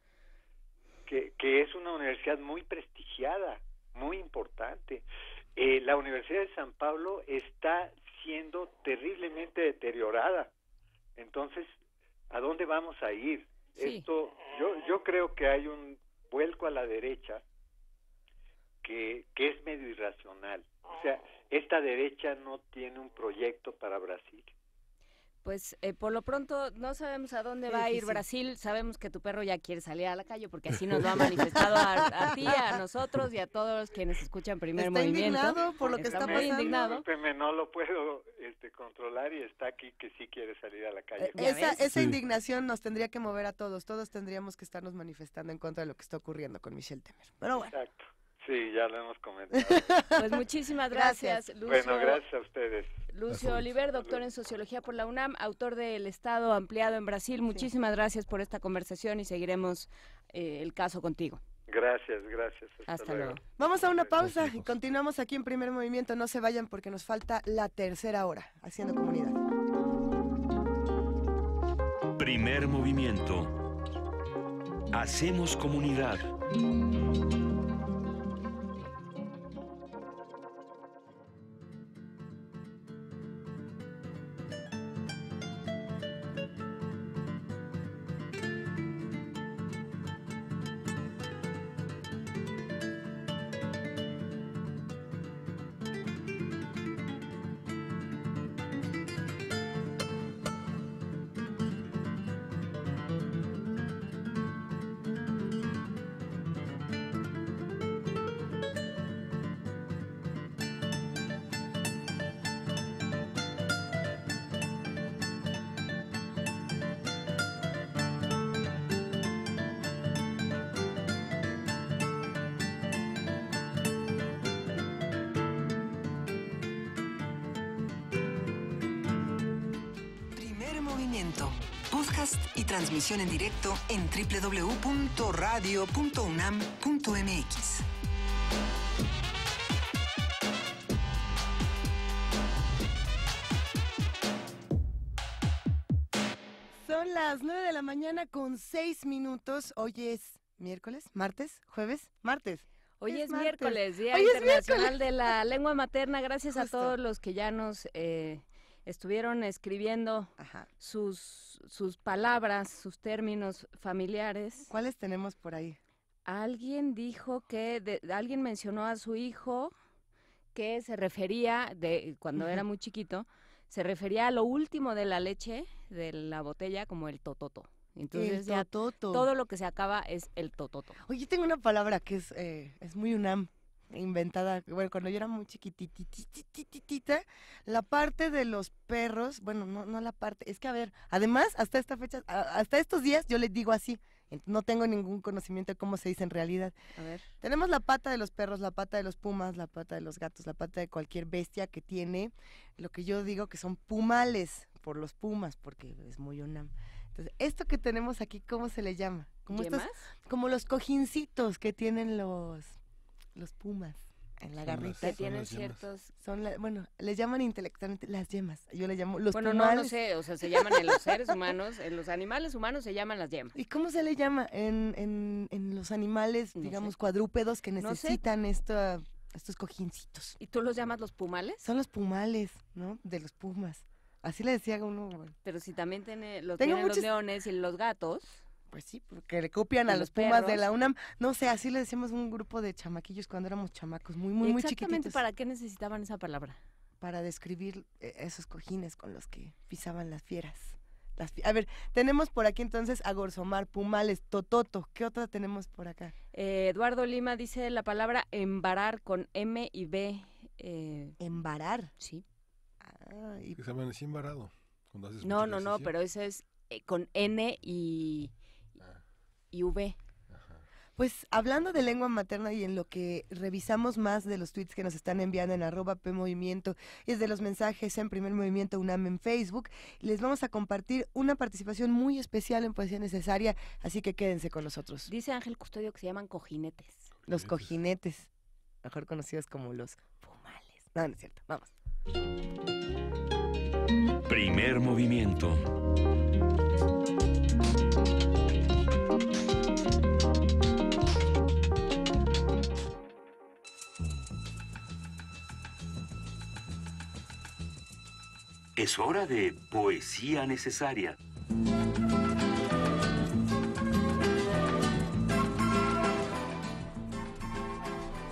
que es una universidad muy prestigiada, muy importante. La Universidad de San Pablo está siendo terriblemente deteriorada. Entonces, ¿a dónde vamos a ir? Sí. Yo creo que hay un vuelco a la derecha que es medio irracional. O sea, esta derecha no tiene un proyecto para Brasil. Pues por lo pronto no sabemos a dónde va a ir Brasil. Sabemos que tu perro ya quiere salir a la calle porque así nos lo ha manifestado a ti, a nosotros y a todos quienes escuchan Primer Movimiento. Está indignado por lo que está pasando. Indignado. No lo puedo controlar y está aquí que sí quiere salir a la calle. Esa indignación nos tendría que mover a todos. Todos tendríamos que estarnos manifestando en contra de lo que está ocurriendo con Michel Temer. Pero bueno. Exacto. Sí, ya lo hemos comentado. Pues muchísimas gracias, Lucio. Bueno, gracias a ustedes. Lucio Oliver, doctor en Sociología por la UNAM, autor de El Estado Ampliado en Brasil. Muchísimas gracias por esta conversación y seguiremos el caso contigo. Gracias. Hasta luego. Vamos a una pausa y continuamos aquí en Primer Movimiento. No se vayan porque nos falta la tercera hora, haciendo comunidad. Primer movimiento. Hacemos comunidad. Podcast y transmisión en directo en www.radio.unam.mx. Son las 9 de la mañana con 6 minutos. Hoy es miércoles, martes, jueves, martes. Hoy es miércoles, Día Internacional de la Lengua Materna. Gracias a todos los que ya nos estuvieron escribiendo sus palabras, sus términos familiares. ¿Cuáles tenemos por ahí? Alguien dijo alguien mencionó a su hijo que se refería, cuando era muy chiquito, se refería a lo último de la leche de la botella como el tototo. Entonces ya todo lo que se acaba es el tototo. Oye, tengo una palabra que es muy UNAM, inventada, bueno, cuando yo era muy chiquititita, la parte de los perros, bueno, no la parte, es que a ver, además, hasta esta fecha, hasta estos días yo les digo así, no tengo ningún conocimiento de cómo se dice en realidad. A ver. Tenemos la pata de los perros, la pata de los pumas, la pata de los gatos, la pata de cualquier bestia que tiene, lo que yo digo que son pumales, por los pumas, porque es muy UNAM. Entonces, esto que tenemos aquí, ¿cómo se le llama? Como los cojincitos que tienen los pumas en la garrita. Tienen ciertos... Bueno, les llaman intelectualmente las yemas. Yo le llamo los pumales. Bueno, no sé, o sea, se llaman en los seres humanos, en los animales humanos se llaman las yemas. ¿Y cómo se le llama en los animales, digamos, cuadrúpedos que necesitan estos cojincitos? ¿Y tú los llamas los pumales? Son los pumales, ¿no? De los pumas. Así le decía uno. Bueno. Pero si también tienen los leones y los gatos... Pues sí, porque le copian a los pumas de la UNAM. No sé, así le decíamos un grupo de chamaquillos cuando éramos chamacos, muy chiquititos. ¿Exactamente para qué necesitaban esa palabra? Para describir esos cojines con los que pisaban las fieras. A ver, tenemos por aquí entonces a Gorzomar, pumales, tototo. ¿Qué otra tenemos por acá? Eduardo Lima dice la palabra embarar con M y B. ¿Embarar? Sí. Que se llama así embarado. No, pero ese es con N y V. Pues hablando de lengua materna y en lo que revisamos más de los tweets que nos están enviando en @PMovimiento y de los mensajes en Primer Movimiento UNAM en Facebook, les vamos a compartir una participación muy especial en Poesía Necesaria, así que quédense con nosotros. Dice Ángel Custodio que se llaman cojinetes. Los cojinetes, mejor conocidos como los pumales. No es cierto, vamos. Primer movimiento. Es hora de Poesía Necesaria.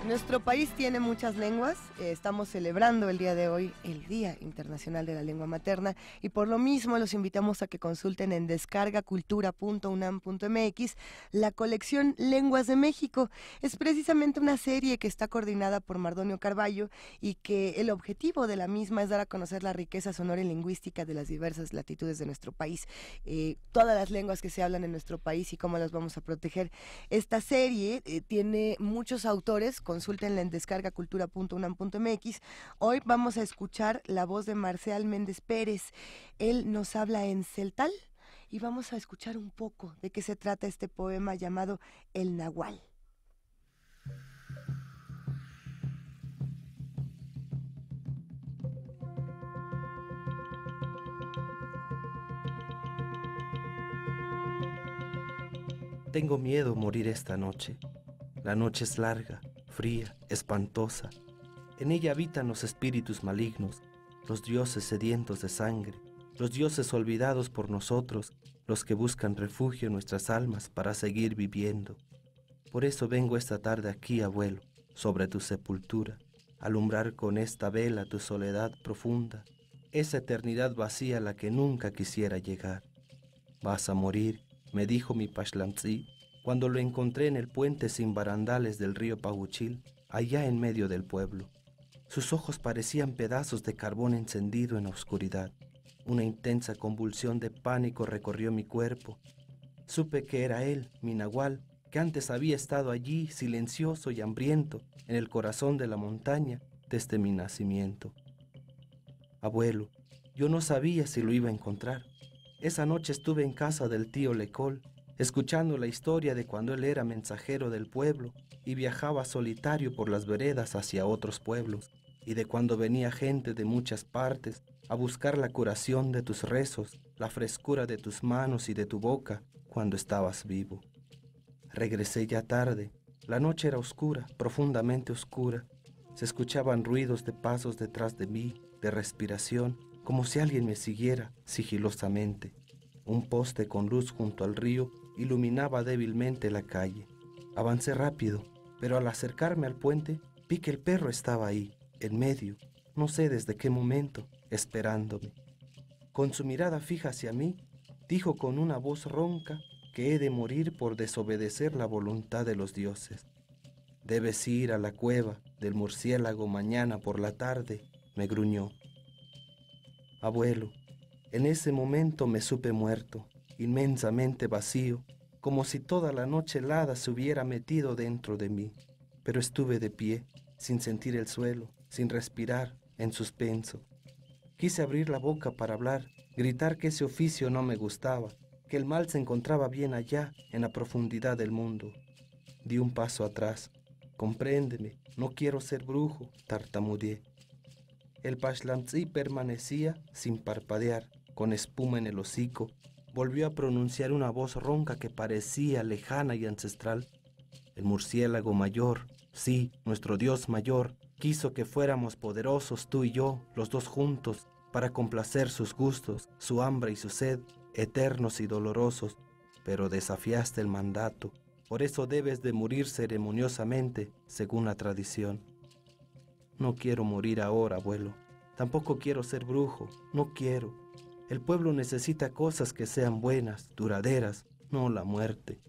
Nuestro país tiene muchas lenguas, estamos celebrando el día de hoy el Día Internacional de la Lengua Materna y por lo mismo los invitamos a que consulten en descargacultura.unam.mx la colección Lenguas de México. Es precisamente una serie que está coordinada por Mardonio Carballo y que el objetivo de la misma es dar a conocer la riqueza sonora y lingüística de las diversas latitudes de nuestro país, todas las lenguas que se hablan en nuestro país y cómo las vamos a proteger. Esta serie tiene muchos autores con consúltenla en descargacultura.unam.mx. Hoy vamos a escuchar la voz de Marcial Méndez Pérez. Él nos habla en celtal y vamos a escuchar un poco de qué se trata este poema llamado El Nahual. Tengo miedo morir esta noche. La noche es larga, fría, espantosa. En ella habitan los espíritus malignos, los dioses sedientos de sangre, los dioses olvidados por nosotros, los que buscan refugio en nuestras almas para seguir viviendo. Por eso vengo esta tarde aquí, abuelo, sobre tu sepultura, alumbrar con esta vela tu soledad profunda, esa eternidad vacía a la que nunca quisiera llegar. Vas a morir, me dijo mi Paxlantzí, cuando lo encontré en el puente sin barandales del río Pahuchil, allá en medio del pueblo. Sus ojos parecían pedazos de carbón encendido en la oscuridad. Una intensa convulsión de pánico recorrió mi cuerpo. Supe que era él, mi nahual, que antes había estado allí, silencioso y hambriento, en el corazón de la montaña, desde mi nacimiento. Abuelo, yo no sabía si lo iba a encontrar. Esa noche estuve en casa del tío Lecol, escuchando la historia de cuando él era mensajero del pueblo y viajaba solitario por las veredas hacia otros pueblos, y de cuando venía gente de muchas partes a buscar la curación de tus rezos, la frescura de tus manos y de tu boca cuando estabas vivo. Regresé ya tarde, la noche era oscura, profundamente oscura, se escuchaban ruidos de pasos detrás de mí, de respiración, como si alguien me siguiera sigilosamente. Un poste con luz junto al río iluminaba débilmente la calle. Avancé rápido, pero al acercarme al puente vi que el perro estaba ahí, en medio, no sé desde qué momento, esperándome. Con su mirada fija hacia mí, dijo con una voz ronca que he de morir por desobedecer la voluntad de los dioses. Debes ir a la cueva del murciélago mañana por la tarde, me gruñó. Abuelo, en ese momento me supe muerto, inmensamente vacío, como si toda la noche helada se hubiera metido dentro de mí. Pero estuve de pie, sin sentir el suelo, sin respirar, en suspenso. Quise abrir la boca para hablar, gritar que ese oficio no me gustaba, que el mal se encontraba bien allá, en la profundidad del mundo. Di un paso atrás. Compréndeme, no quiero ser brujo, tartamudeé. El Paxlantzí permanecía sin parpadear, con espuma en el hocico. Volvió a pronunciar una voz ronca que parecía lejana y ancestral. El murciélago mayor, sí, nuestro Dios mayor, quiso que fuéramos poderosos tú y yo, los dos juntos, para complacer sus gustos, su hambre y su sed, eternos y dolorosos, pero desafiaste el mandato. Por eso debes de morir ceremoniosamente, según la tradición. No quiero morir ahora, abuelo. Tampoco quiero ser brujo, no quiero. El pueblo necesita cosas que sean buenas, duraderas, no la muerte.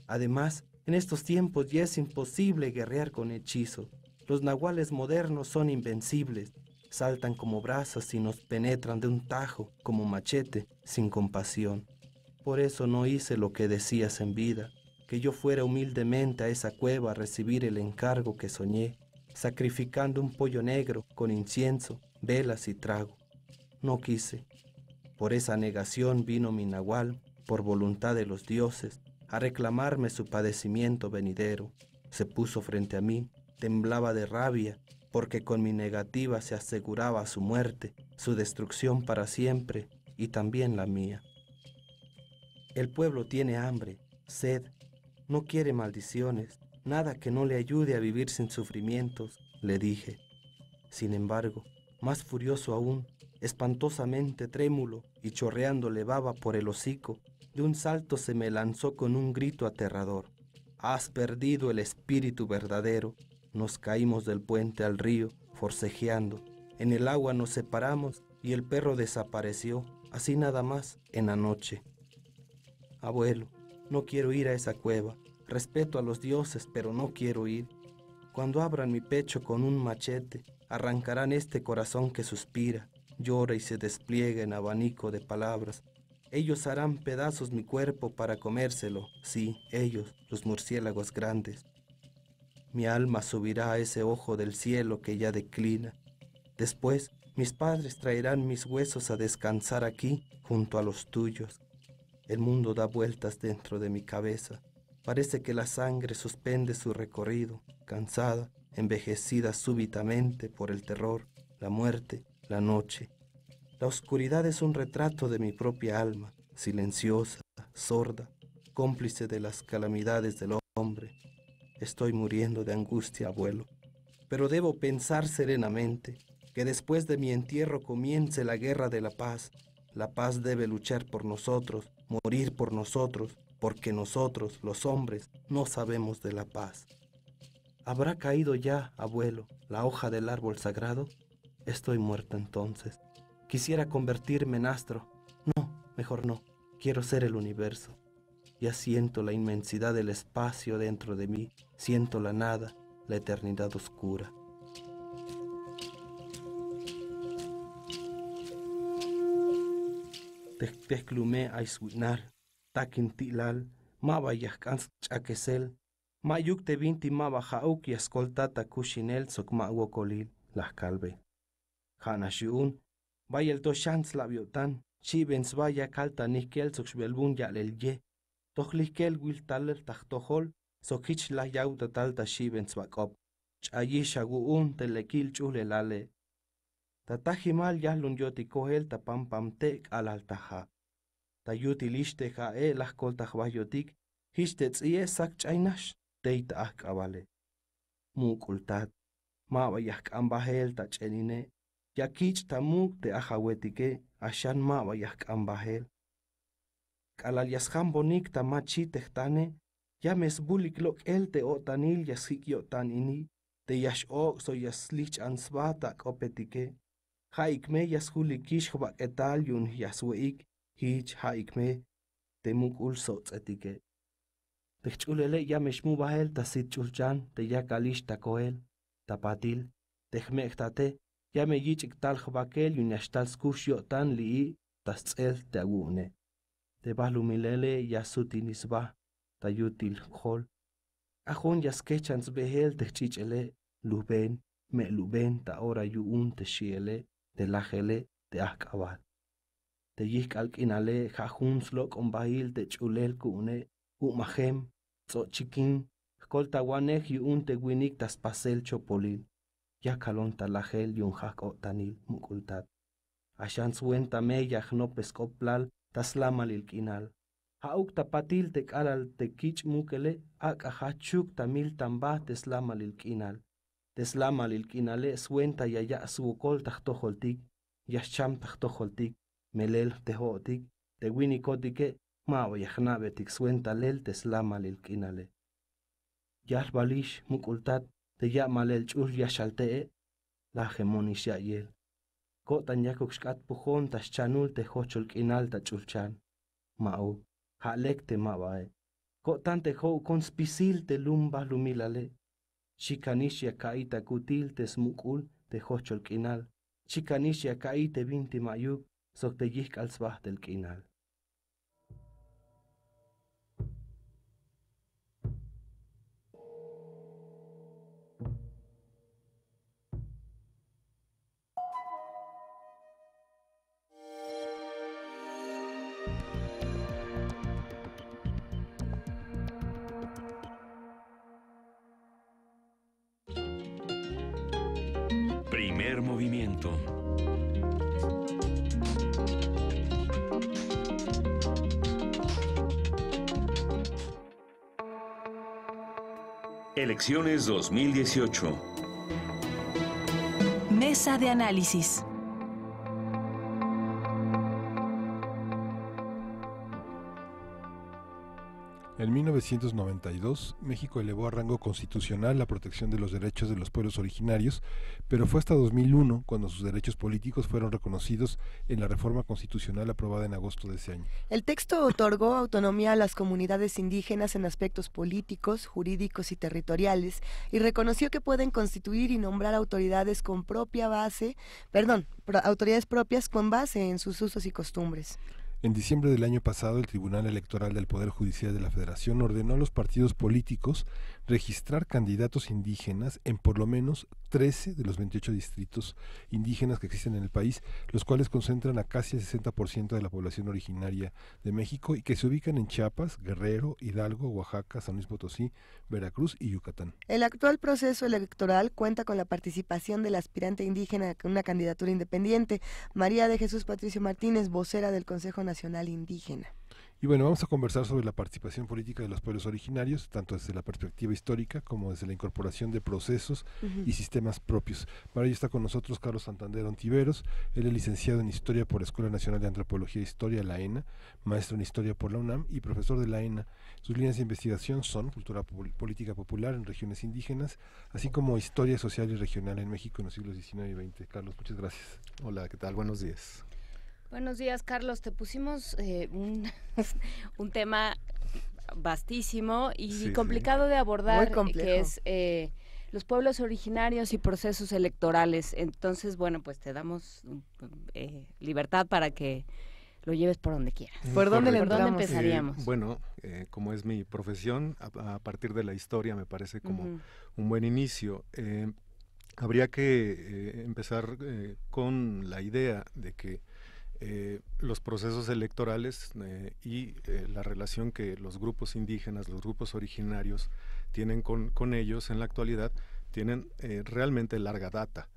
Además, en estos tiempos ya es imposible guerrear con hechizo. Los nahuales modernos son invencibles, saltan como brasas y nos penetran de un tajo, como machete, sin compasión. Por eso no hice lo que decías en vida, que yo fuera humildemente a esa cueva a recibir el encargo que soñé, sacrificando un pollo negro con incienso, velas y trago. No quise. Por esa negación vino mi nahual, por voluntad de los dioses, a reclamarme su padecimiento venidero. Se puso frente a mí, temblaba de rabia, porque con mi negativa se aseguraba su muerte, su destrucción para siempre y también la mía. El pueblo tiene hambre, sed, no quiere maldiciones, nada que no le ayude a vivir sin sufrimientos, le dije. Sin embargo, más furioso aún, espantosamente trémulo y chorreándole baba por el hocico, de un salto se me lanzó con un grito aterrador. Has perdido el espíritu verdadero. Nos caímos del puente al río, forcejeando. En el agua nos separamos y el perro desapareció, así nada más, en la noche. Abuelo, no quiero ir a esa cueva. Respeto a los dioses, pero no quiero ir. Cuando abran mi pecho con un machete, arrancarán este corazón que suspira, llora y se despliega en abanico de palabras. Ellos harán pedazos mi cuerpo para comérselo, sí, ellos, los murciélagos grandes. mi alma subirá a ese ojo del cielo que ya declina. Después, mis padres traerán mis huesos a descansar aquí junto a los tuyos. El mundo da vueltas dentro de mi cabeza. Parece que la sangre suspende su recorrido, cansada, envejecida súbitamente por el terror, la muerte, la noche. La oscuridad es un retrato de mi propia alma, silenciosa, sorda, cómplice de las calamidades del hombre. Estoy muriendo de angustia, abuelo, pero debo pensar serenamente que después de mi entierro comience la guerra de la paz. La paz debe luchar por nosotros, morir por nosotros, porque nosotros, los hombres, no sabemos de la paz. ¿Habrá caído ya, abuelo, la hoja del árbol sagrado? Estoy muerto entonces. Quisiera convertirme en astro. No, mejor no. Quiero ser el universo. Ya siento la inmensidad del espacio dentro de mí. Siento la nada, la eternidad oscura. Teclume aiswinar, taquintilal, maba yahkans chakesel, mayuk te vinti maba jauk y escoltata kushinel sok wokolil, las calve. Hanashiun, vaya el toshans labiotan, shibens vaya kalta nikel sok shbelbun yalel ye, tohlikel wil taler tahtohol, sok hich la yauta talta shibens bakop, chayish aguun telekil chulelale. Tatajimal yahlun yoti kohel tapam pamtek alaltaja. Tayuti liste ja las koltaj bayotik, histets sak chainash, teita akabale. Mukultat, mabayak ambahel tachenine, yakich tamuk te ajawetike, ashan mabayak ambahel. Kalalyashan bonik tamachi tehtane, yames bulik lok el te otanil yasik yotanini, te yash ok so yaslich ansvatak opetike. Haikme yashulikish hbaketal yun yasweik, hich haikme, temuk ulsot etike. Techulele yameshmu bahel tasit chulchan, te yakalish takoel, tapatil, techmektate, yame yichik tal hbakel yun yashtal skush yotan lii, tasel te agune. Te balumilele yasutinisba, tayutil hol. Ajon yaskechans behel techichele, luben, me luben ta ora yuun te shiele. Te lajele te akabal. Te yik alkinale jajunslo con bahil te chulel kune, mahem, so chikin, kolta wanej y te winik tas pasel chopolil. Ya kalon talajel yun jak otanil mukultat. Ashan suenta me no pescoplal tas lamalil kinal. Hauk tapatil te kalal te kich mukele, ak ahachuk tamil tamba tes lamalil kinal. Teslama lil kinale suenta yaya suukol tahtoholtik, yashcham tahtoholtik, melel tehotik, te winikotike, mao yahnabetik suenta lel teslama lil kinale. Yal balish mukultat, te ya malel chul yashaltee, la gemonish yayel. Kotan yakukshkat pujon taschanul te hochol kinal ta chulchan, mao, halek te mabae. Kotan te ho conspisil te lumba lumilale. Chikanishia kaita kutil te smukul te hochol kinal. Chikanishia kaite vinti mayuk sok te yik al svah del kinal. Primer movimiento. Elecciones 2018. Mesa de análisis. En 1992, México elevó a rango constitucional la protección de los derechos de los pueblos originarios, pero fue hasta 2001 cuando sus derechos políticos fueron reconocidos en la reforma constitucional aprobada en agosto de ese año. El texto otorgó autonomía a las comunidades indígenas en aspectos políticos, jurídicos y territoriales y reconoció que pueden constituir y nombrar autoridades con autoridades propias con base en sus usos y costumbres. En diciembre del año pasado, el Tribunal Electoral del Poder Judicial de la Federación ordenó a los partidos políticos registrar candidatos indígenas en por lo menos 13 de los 28 distritos indígenas que existen en el país, los cuales concentran a casi el 60% de la población originaria de México y que se ubican en Chiapas, Guerrero, Hidalgo, Oaxaca, San Luis Potosí, Veracruz y Yucatán. El actual proceso electoral cuenta con la participación del aspirante indígena con una candidatura independiente, María de Jesús Patricio Martínez, vocera del Consejo Nacional Indígena. Y bueno, vamos a conversar sobre la participación política de los pueblos originarios, tanto desde la perspectiva histórica como desde la incorporación de procesos y sistemas propios. Para ello está con nosotros Carlos Santander Ontiveros. Él es licenciado en Historia por la Escuela Nacional de Antropología e Historia, la ENA, maestro en Historia por la UNAM y profesor de la ENA. Sus líneas de investigación son cultura política popular en regiones indígenas, así como historia social y regional en México en los siglos XIX y XX. Carlos, muchas gracias. Hola, ¿qué tal? Buenos días. Buenos días, Carlos. Te pusimos un tema vastísimo y complicado de abordar, que es los pueblos originarios y procesos electorales. Entonces, bueno, pues te damos libertad para que lo lleves por donde quieras. ¿Por dónde empezaríamos? Bueno, como es mi profesión, a partir de la historia me parece como un buen inicio. Habría que empezar con la idea de que los procesos electorales y la relación que los grupos indígenas, los grupos originarios tienen con ellos en la actualidad, tienen realmente larga data.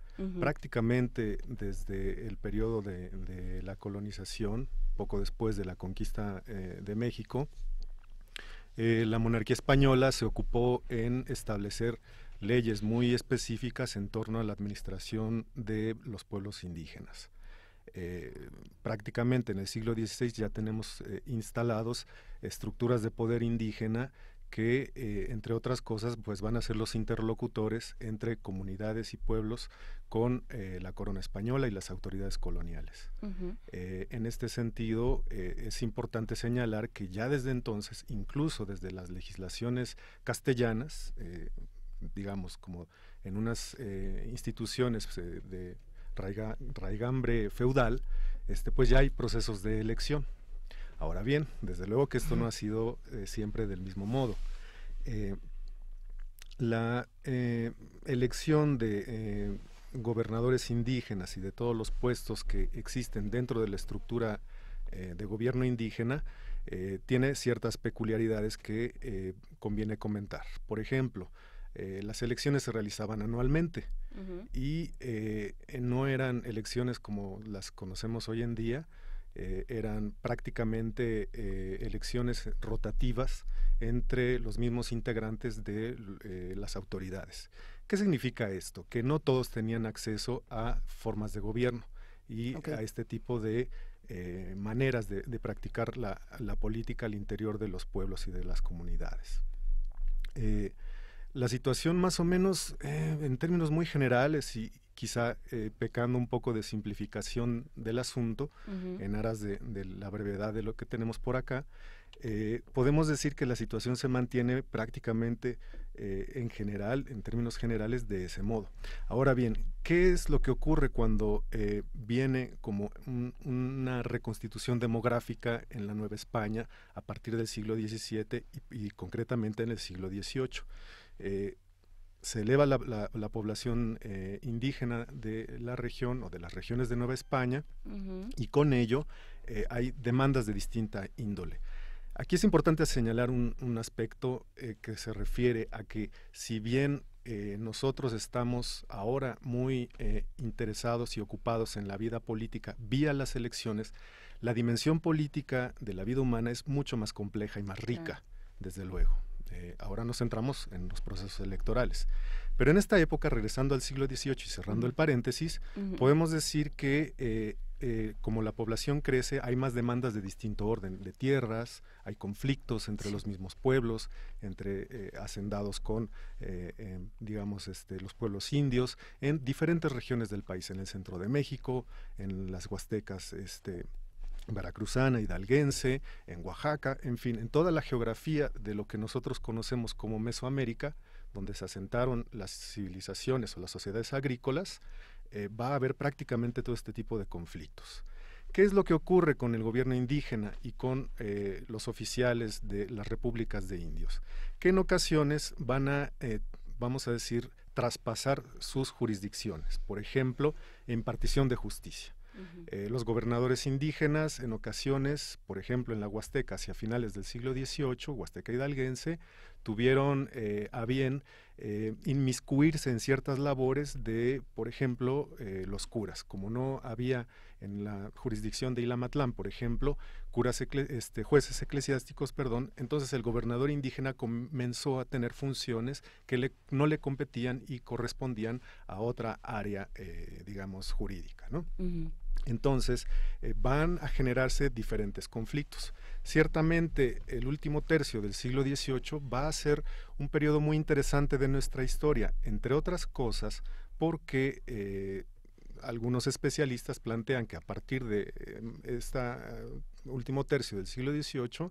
Prácticamente desde el periodo de la colonización, poco después de la conquista de México, la monarquía española se ocupó en establecer leyes muy específicas en torno a la administración de los pueblos indígenas. Prácticamente en el siglo XVI ya tenemos instalados estructuras de poder indígena que, entre otras cosas, pues van a ser los interlocutores entre comunidades y pueblos con la corona española y las autoridades coloniales. En este sentido, es importante señalar que ya desde entonces, incluso desde las legislaciones castellanas, digamos como en unas instituciones de raigambre feudal, pues ya hay procesos de elección. Ahora bien, desde luego que esto no ha sido siempre del mismo modo. La elección de gobernadores indígenas y de todos los puestos que existen dentro de la estructura de gobierno indígena tiene ciertas peculiaridades que conviene comentar. Por ejemplo, las elecciones se realizaban anualmente y no eran elecciones como las conocemos hoy en día, eran prácticamente elecciones rotativas entre los mismos integrantes de las autoridades. ¿Qué significa esto? Que no todos tenían acceso a formas de gobierno y a este tipo de maneras de practicar la política al interior de los pueblos y de las comunidades. La situación más o menos en términos muy generales y quizá pecando un poco de simplificación del asunto en aras de la brevedad de lo que tenemos por acá, podemos decir que la situación se mantiene prácticamente en general, en términos generales, de ese modo. Ahora bien, ¿qué es lo que ocurre cuando viene como una reconstitución demográfica en la Nueva España a partir del siglo XVII y concretamente en el siglo XVIII? Se eleva la población indígena de la región o de las regiones de Nueva España y con ello hay demandas de distinta índole. Aquí es importante señalar un aspecto que se refiere a que si bien nosotros estamos ahora muy interesados y ocupados en la vida política vía las elecciones, la dimensión política de la vida humana es mucho más compleja y más rica, desde luego. Ahora nos centramos en los procesos electorales. Pero en esta época, regresando al siglo XVIII y cerrando el paréntesis, podemos decir que como la población crece, hay más demandas de distinto orden, de tierras, hay conflictos entre los mismos pueblos, entre hacendados con, digamos, los pueblos indios, en diferentes regiones del país, en el centro de México, en las huastecas, veracruzana, hidalguense, en Oaxaca, en fin, en toda la geografía de lo que nosotros conocemos como Mesoamérica, donde se asentaron las civilizaciones o las sociedades agrícolas, va a haber prácticamente todo este tipo de conflictos. ¿Qué es lo que ocurre con el gobierno indígena y con los oficiales de las repúblicas de indios? Que en ocasiones van a, vamos a decir, traspasar sus jurisdicciones, por ejemplo, en impartición de justicia. Los gobernadores indígenas en ocasiones, por ejemplo en la Huasteca hacia finales del siglo XVIII, Huasteca hidalguense, tuvieron a bien inmiscuirse en ciertas labores de, por ejemplo, los curas. Como no había en la jurisdicción de Ilamatlán, por ejemplo, jueces eclesiásticos, entonces el gobernador indígena comenzó a tener funciones que no le competían y correspondían a otra área, digamos, jurídica, ¿no? Entonces, van a generarse diferentes conflictos. Ciertamente, el último tercio del siglo XVIII va a ser un periodo muy interesante de nuestra historia, entre otras cosas, porque algunos especialistas plantean que a partir de este último tercio del siglo XVIII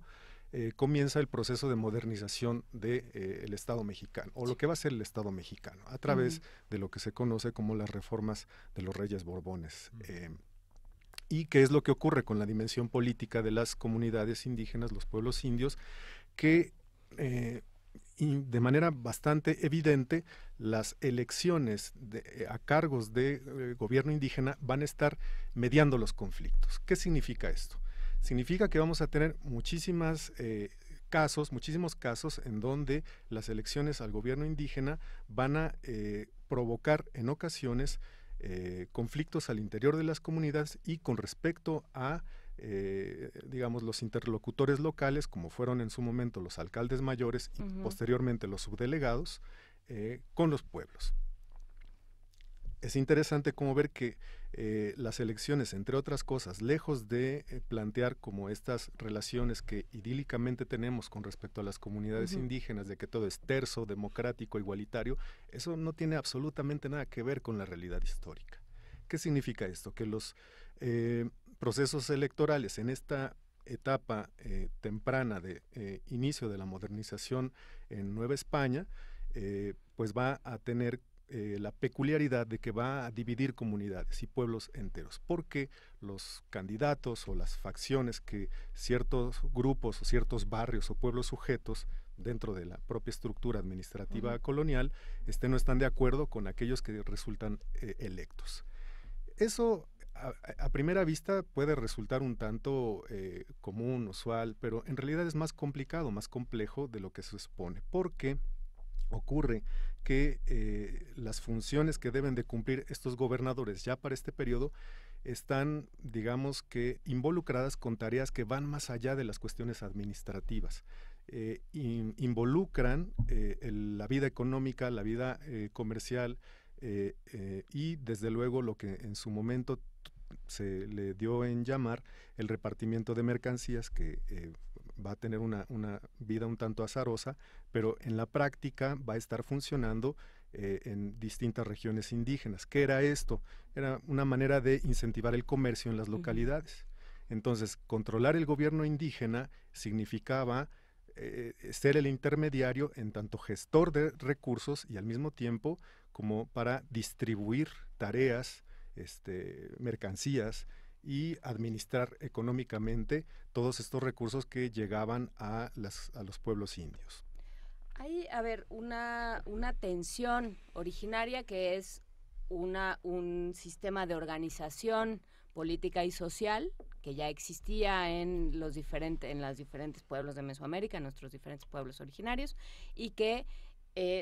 comienza el proceso de modernización del Estado mexicano, o lo que va a ser el Estado mexicano, a través de lo que se conoce como las reformas de los Reyes Borbones. ¿Y qué es lo que ocurre con la dimensión política de las comunidades indígenas, los pueblos indios? Que de manera bastante evidente las elecciones a cargos de gobierno indígena van a estar mediando los conflictos. ¿Qué significa esto? Significa que vamos a tener muchísimos casos en donde las elecciones al gobierno indígena van a provocar en ocasiones conflictos al interior de las comunidades y con respecto a digamos, los interlocutores locales, como fueron en su momento los alcaldes mayores y posteriormente los subdelegados, con los pueblos. Es interesante como ver que las elecciones, entre otras cosas, lejos de plantear como estas relaciones que idílicamente tenemos con respecto a las comunidades indígenas, de que todo es terso, democrático, igualitario, eso no tiene absolutamente nada que ver con la realidad histórica. ¿Qué significa esto? Que los procesos electorales en esta etapa temprana de inicio de la modernización en Nueva España, pues va a tener la peculiaridad de que va a dividir comunidades y pueblos enteros, porque los candidatos o las facciones que ciertos grupos o ciertos barrios o pueblos sujetos dentro de la propia estructura administrativa colonial no están de acuerdo con aquellos que resultan electos. Eso a primera vista puede resultar un tanto común, usual, pero en realidad es más complicado, más complejo de lo que se supone, porque ocurre que las funciones que deben de cumplir estos gobernadores ya para este periodo están, digamos que, involucradas con tareas que van más allá de las cuestiones administrativas. Involucran la vida económica, la vida comercial y desde luego lo que en su momento se le dio en llamar el repartimiento de mercancías, que va a tener una vida un tanto azarosa, pero en la práctica va a estar funcionando en distintas regiones indígenas. ¿Qué era esto? Era una manera de incentivar el comercio en las localidades. Entonces, controlar el gobierno indígena significaba ser el intermediario en tanto gestor de recursos y al mismo tiempo como para distribuir tareas, mercancías y administrar económicamente todos estos recursos que llegaban a los pueblos indios. Hay, a ver, una tensión originaria que es un sistema de organización política y social que ya existía en los diferentes pueblos de Mesoamérica, en nuestros diferentes pueblos originarios, y que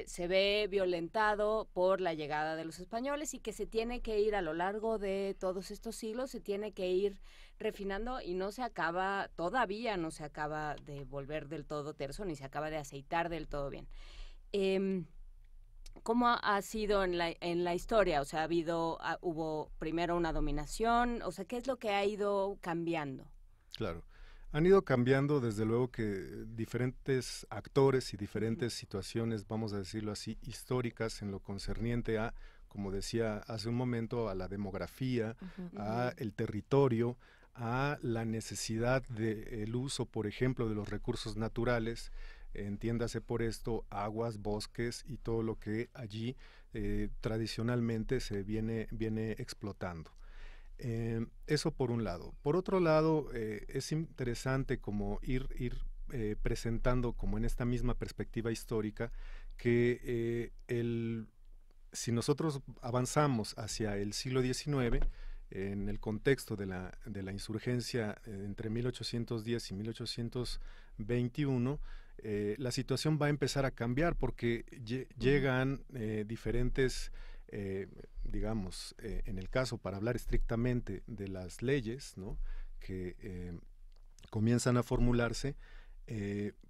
se ve violentado por la llegada de los españoles y que se tiene que ir a lo largo de todos estos siglos, se tiene que ir refinando y todavía no se acaba de volver del todo terso, ni se acaba de aceitar del todo bien. ¿Cómo ha sido en la historia? O sea, hubo primero una dominación, o sea, ¿qué es lo que ha ido cambiando? Claro. Han ido cambiando, desde luego, que diferentes actores y diferentes situaciones, vamos a decirlo así, históricas en lo concerniente a, como decía hace un momento, a la demografía, a el territorio, a la necesidad del uso, por ejemplo, de los recursos naturales, entiéndase por esto aguas, bosques y todo lo que allí tradicionalmente se viene explotando. Eso por un lado. Por otro lado, es interesante como ir presentando como en esta misma perspectiva histórica que si nosotros avanzamos hacia el siglo XIX, en el contexto de la insurgencia entre 1810 y 1821, la situación va a empezar a cambiar porque llegan diferentes, digamos, en el caso, para hablar estrictamente de las leyes, ¿no?, que comienzan a formularse.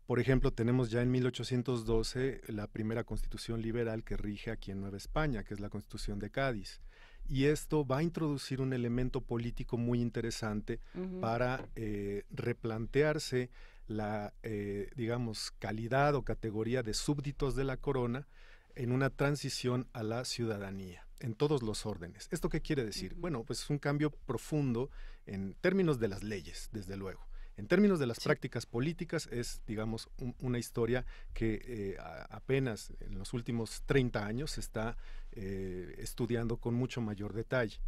Por ejemplo, tenemos ya en 1812 la primera constitución liberal que rige aquí en Nueva España, que es la Constitución de Cádiz. Y esto va a introducir un elemento político muy interesante para replantearse la, digamos, calidad o categoría de súbditos de la corona en una transición a la ciudadanía, en todos los órdenes. ¿Esto qué quiere decir? Bueno, pues es un cambio profundo en términos de las leyes, desde luego. En términos de las prácticas políticas es, digamos, una historia que apenas en los últimos 30 años se está estudiando con mucho mayor detalle.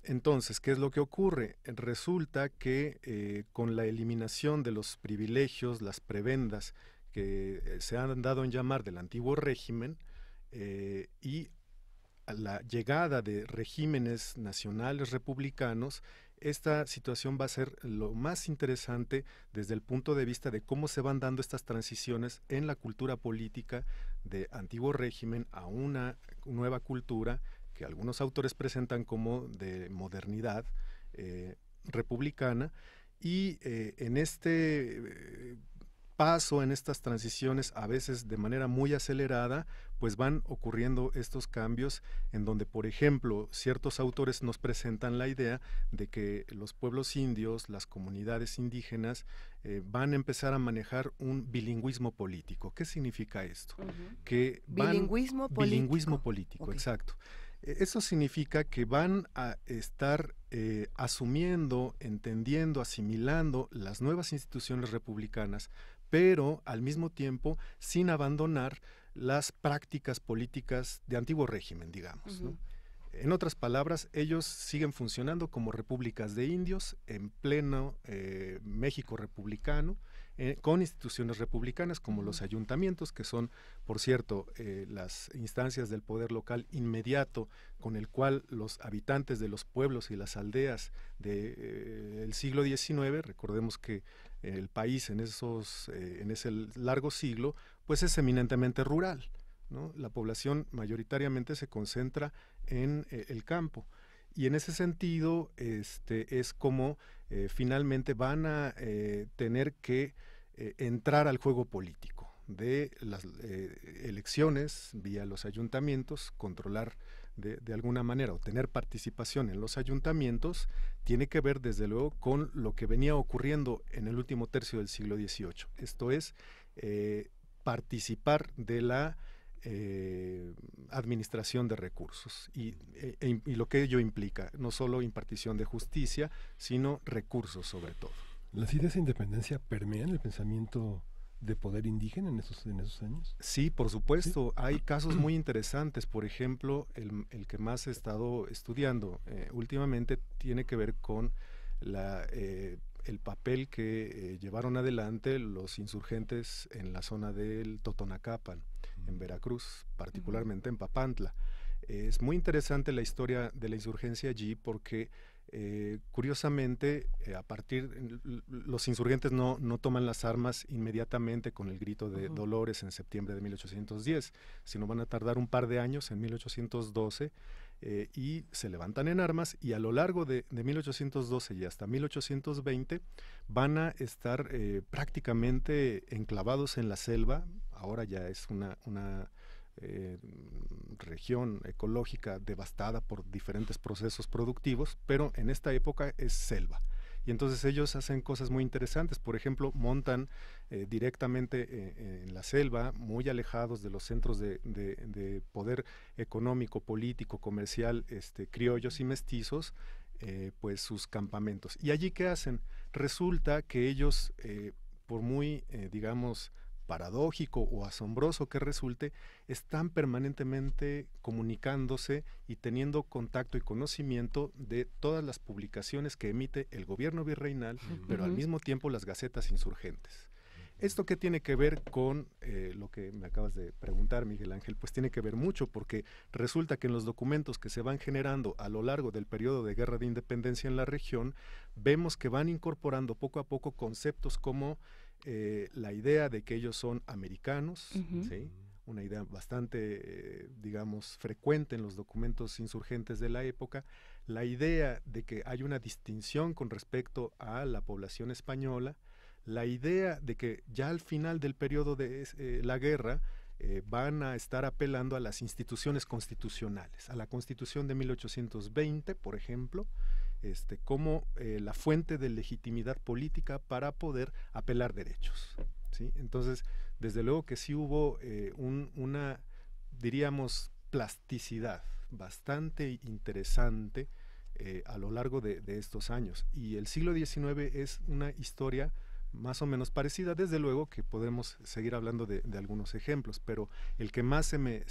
Entonces, ¿qué es lo que ocurre? Resulta que con la eliminación de los privilegios, las prebendas que se han dado en llamar del antiguo régimen y a la llegada de regímenes nacionales republicanos, esta situación va a ser lo más interesante desde el punto de vista de cómo se van dando estas transiciones en la cultura política de antiguo régimen a una nueva cultura que algunos autores presentan como de modernidad republicana, y en este paso, en estas transiciones, a veces de manera muy acelerada, pues van ocurriendo estos cambios en donde, por ejemplo, ciertos autores nos presentan la idea de que los pueblos indios, las comunidades indígenas, van a empezar a manejar un bilingüismo político. ¿Qué significa esto? Que bilingüismo político, okay. Exacto. Eso significa que van a estar asumiendo, entendiendo, asimilando las nuevas instituciones republicanas, pero al mismo tiempo sin abandonar las prácticas políticas de antiguo régimen, digamos, ¿no? En otras palabras, ellos siguen funcionando como repúblicas de indios en pleno México republicano, con instituciones republicanas como los ayuntamientos, que son, por cierto, las instancias del poder local inmediato con el cual los habitantes de los pueblos y las aldeas del siglo XIX, recordemos que el país en ese largo siglo, pues es eminentemente rural, ¿no? La población mayoritariamente se concentra en el campo, y en ese sentido es como finalmente van a tener que entrar al juego político de las elecciones vía los ayuntamientos, controlar de alguna manera o tener participación en los ayuntamientos. Tiene que ver desde luego con lo que venía ocurriendo en el último tercio del siglo XVIII, esto es participar de la administración de recursos y lo que ello implica, no solo impartición de justicia, sino recursos sobre todo. ¿Las ideas de independencia permean el pensamiento de poder indígena en esos años? Sí, por supuesto. ¿Sí? Hay casos muy interesantes. Por ejemplo, el que más he estado estudiando últimamente tiene que ver con el papel que llevaron adelante los insurgentes en la zona del Totonacapan, en Veracruz, particularmente en Papantla. Es muy interesante la historia de la insurgencia allí porque curiosamente los insurgentes no toman las armas inmediatamente con el grito de Dolores en septiembre de 1810, sino van a tardar un par de años en 1812 y se levantan en armas, y a lo largo de 1812 y hasta 1820 van a estar prácticamente enclavados en la selva. Ahora ya es una región ecológica devastada por diferentes procesos productivos, pero en esta época es selva. Y entonces ellos hacen cosas muy interesantes. Por ejemplo, montan directamente en la selva, muy alejados de los centros de poder económico, político, comercial, criollos y mestizos, pues sus campamentos. ¿Y allí qué hacen? Resulta que ellos, por muy, digamos, paradójico o asombroso que resulte, están permanentemente comunicándose y teniendo contacto y conocimiento de todas las publicaciones que emite el gobierno virreinal, pero al mismo tiempo las gacetas insurgentes. ¿Esto qué tiene que ver con lo que me acabas de preguntar, Miguel Ángel? Pues tiene que ver mucho, porque resulta que en los documentos que se van generando a lo largo del periodo de guerra de independencia en la región, vemos que van incorporando poco a poco conceptos como la idea de que ellos son americanos, ¿sí? Una idea bastante, digamos, frecuente en los documentos insurgentes de la época, la idea de que hay una distinción con respecto a la población española, la idea de que ya al final del periodo de la guerra van a estar apelando a las instituciones constitucionales, a la Constitución de 1820, por ejemplo, como la fuente de legitimidad política para poder apelar derechos, ¿sí? Entonces, desde luego que sí hubo una, diríamos, plasticidad bastante interesante a lo largo de estos años. Y el siglo XIX es una historia más o menos parecida. Desde luego que podemos seguir hablando de algunos ejemplos, pero el que más se me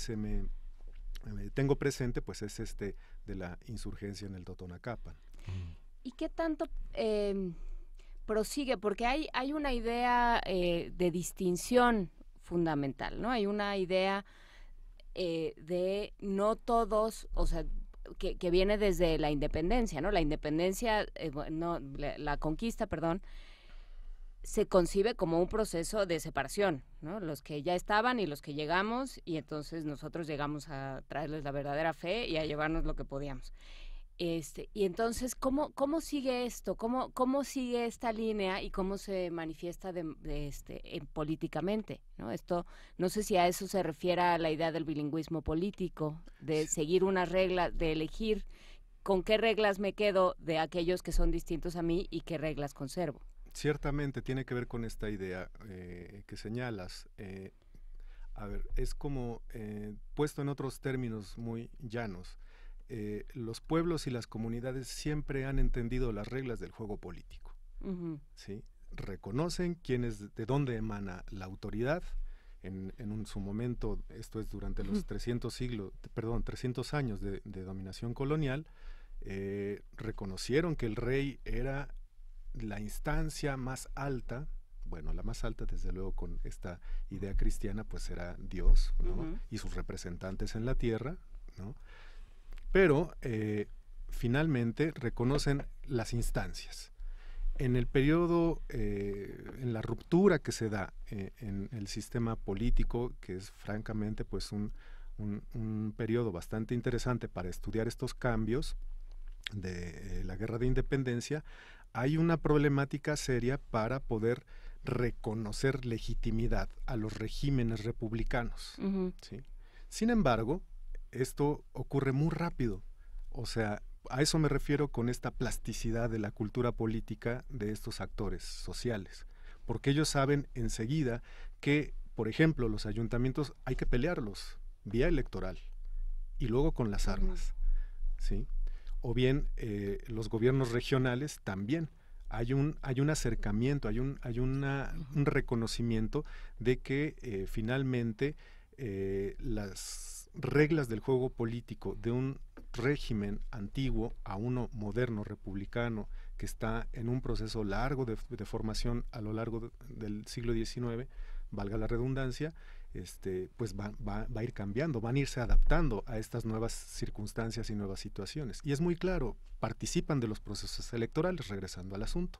tengo presente pues es de la insurgencia en el Totonacapan. ¿Y qué tanto prosigue? Porque hay una idea de distinción fundamental, ¿no? Hay una idea de no todos, o sea, que viene desde la independencia, ¿no? La independencia, la conquista, perdón, se concibe como un proceso de separación, ¿no? Los que ya estaban y los que llegamos, y entonces nosotros llegamos a traerles la verdadera fe y a llevarnos lo que podíamos. Y entonces, ¿cómo sigue esto? ¿Cómo sigue esta línea y cómo se manifiesta políticamente, ¿no? Esto, no sé si a eso se refiere a la idea del bilingüismo político, de seguir una regla, de elegir con qué reglas me quedo de aquellos que son distintos a mí y qué reglas conservo. Ciertamente tiene que ver con esta idea que señalas. A ver, es como, puesto en otros términos muy llanos, los pueblos y las comunidades siempre han entendido las reglas del juego político, ¿sí? Reconocen de dónde emana la autoridad. En su momento, esto es durante los 300 años de dominación colonial, reconocieron que el rey era la instancia más alta. Bueno, la más alta, desde luego, con esta idea cristiana, pues era Dios, ¿no? Y sus representantes en la tierra, ¿no? Pero finalmente reconocen las instancias. En el periodo, en la ruptura que se da en el sistema político, que es francamente pues un periodo bastante interesante para estudiar estos cambios de la guerra de independencia, hay una problemática seria para poder reconocer legitimidad a los regímenes republicanos, ¿sí? Sin embargo, esto ocurre muy rápido, o sea, a eso me refiero con esta plasticidad de la cultura política de estos actores sociales, porque ellos saben enseguida que, por ejemplo, los ayuntamientos hay que pelearlos vía electoral y luego con las armas, ¿sí? O bien los gobiernos regionales también. Hay un acercamiento, hay un reconocimiento de que finalmente las reglas del juego político de un régimen antiguo a uno moderno, republicano, que está en un proceso largo de formación a lo largo del siglo XIX, valga la redundancia, pues va a ir cambiando, van a irse adaptando a estas nuevas circunstancias y nuevas situaciones. Y es muy claro, participan de los procesos electorales, regresando al asunto.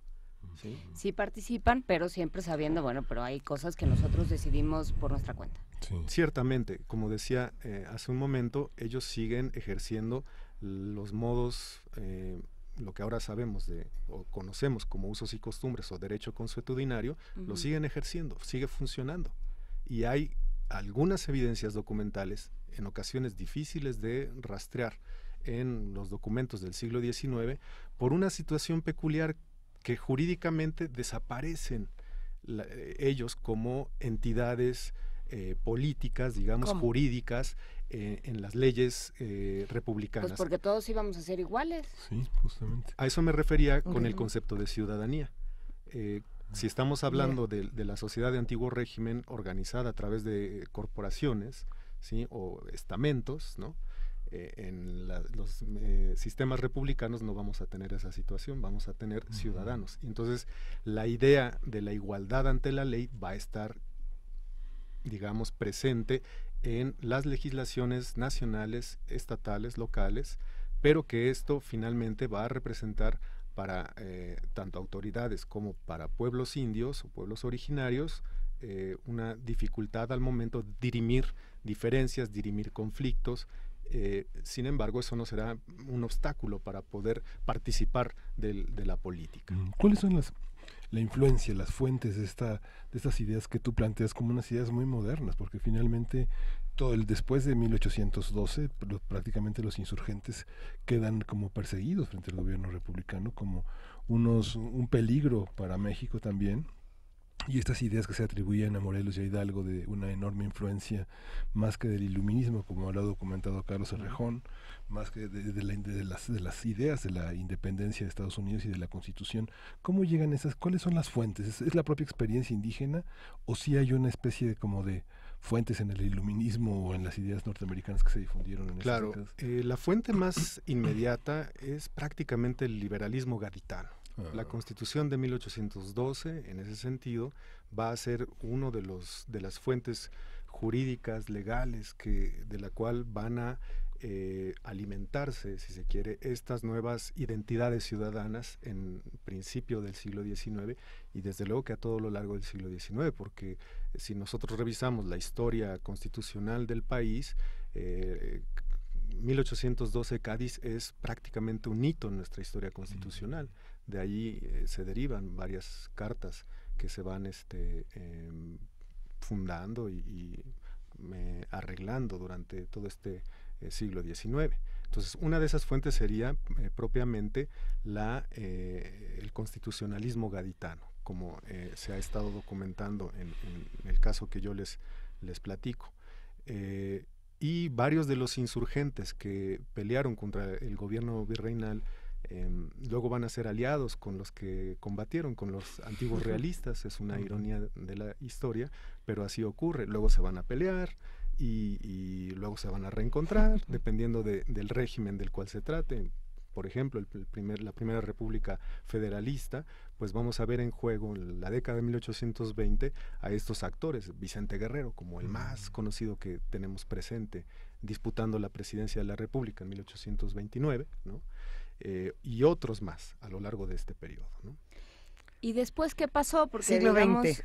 ¿Sí? Sí participan, pero siempre sabiendo, bueno, pero hay cosas que nosotros decidimos por nuestra cuenta. Sí. Ciertamente, como decía hace un momento, ellos siguen ejerciendo los modos, lo que ahora sabemos o conocemos como usos y costumbres o derecho consuetudinario, lo siguen ejerciendo, sigue funcionando. Y hay algunas evidencias documentales, en ocasiones difíciles de rastrear en los documentos del siglo XIX, por una situación peculiar que jurídicamente desaparecen ellos como entidades políticas, digamos, jurídicas en las leyes republicanas. Pues porque todos íbamos a ser iguales. Sí, justamente. A eso me refería con el concepto de ciudadanía. Si estamos hablando de la sociedad de antiguo régimen organizada a través de corporaciones, ¿sí? O estamentos, ¿no? En los sistemas republicanos no vamos a tener esa situación, vamos a tener ciudadanos. Y entonces la idea de la igualdad ante la ley va a estar, digamos, presente en las legislaciones nacionales, estatales, locales, pero que esto finalmente va a representar para tanto autoridades como para pueblos indios o pueblos originarios una dificultad al momento de dirimir diferencias, dirimir conflictos. Sin embargo, eso no será un obstáculo para poder participar de la política. ¿Cuáles son la influencia, las fuentes de estas ideas que tú planteas como unas ideas muy modernas? Porque finalmente después de 1812 prácticamente los insurgentes quedan como perseguidos frente al gobierno republicano, como un peligro para México también. Y estas ideas que se atribuían a Morelos y a Hidalgo de una enorme influencia, más que del iluminismo, como lo ha documentado Carlos Herrejón, más que de las ideas de la independencia de Estados Unidos y de la Constitución. ¿Cómo llegan esas? ¿Cuáles son las fuentes? ¿Es la propia experiencia indígena o sí hay una especie de fuentes en el iluminismo o en las ideas norteamericanas que se difundieron en esas décadas? La fuente más inmediata es prácticamente el liberalismo gaditano. La Constitución de 1812, en ese sentido, va a ser uno de las fuentes jurídicas, legales, de la cual van a alimentarse, si se quiere, estas nuevas identidades ciudadanas en principio del siglo XIX y desde luego que a todo lo largo del siglo XIX, porque si nosotros revisamos la historia constitucional del país, 1812 Cádiz es prácticamente un hito en nuestra historia constitucional. De allí se derivan varias cartas que se van fundando y arreglando durante todo este siglo XIX. Entonces, una de esas fuentes sería propiamente el constitucionalismo gaditano, como se ha estado documentando en el caso que yo les platico. Y varios de los insurgentes que pelearon contra el gobierno virreinal luego van a ser aliados con los que combatieron, con los antiguos realistas. Es una ironía de la historia, pero así ocurre. Luego se van a pelear y luego se van a reencontrar, dependiendo del régimen del cual se trate. Por ejemplo, la primera república federalista, pues vamos a ver en juego en la década de 1820 a estos actores, Vicente Guerrero como el más conocido que tenemos presente, disputando la presidencia de la república en 1829, ¿no? Y otros más a lo largo de este periodo, ¿no? ¿Y después qué pasó? Porque siglo digamos, XX.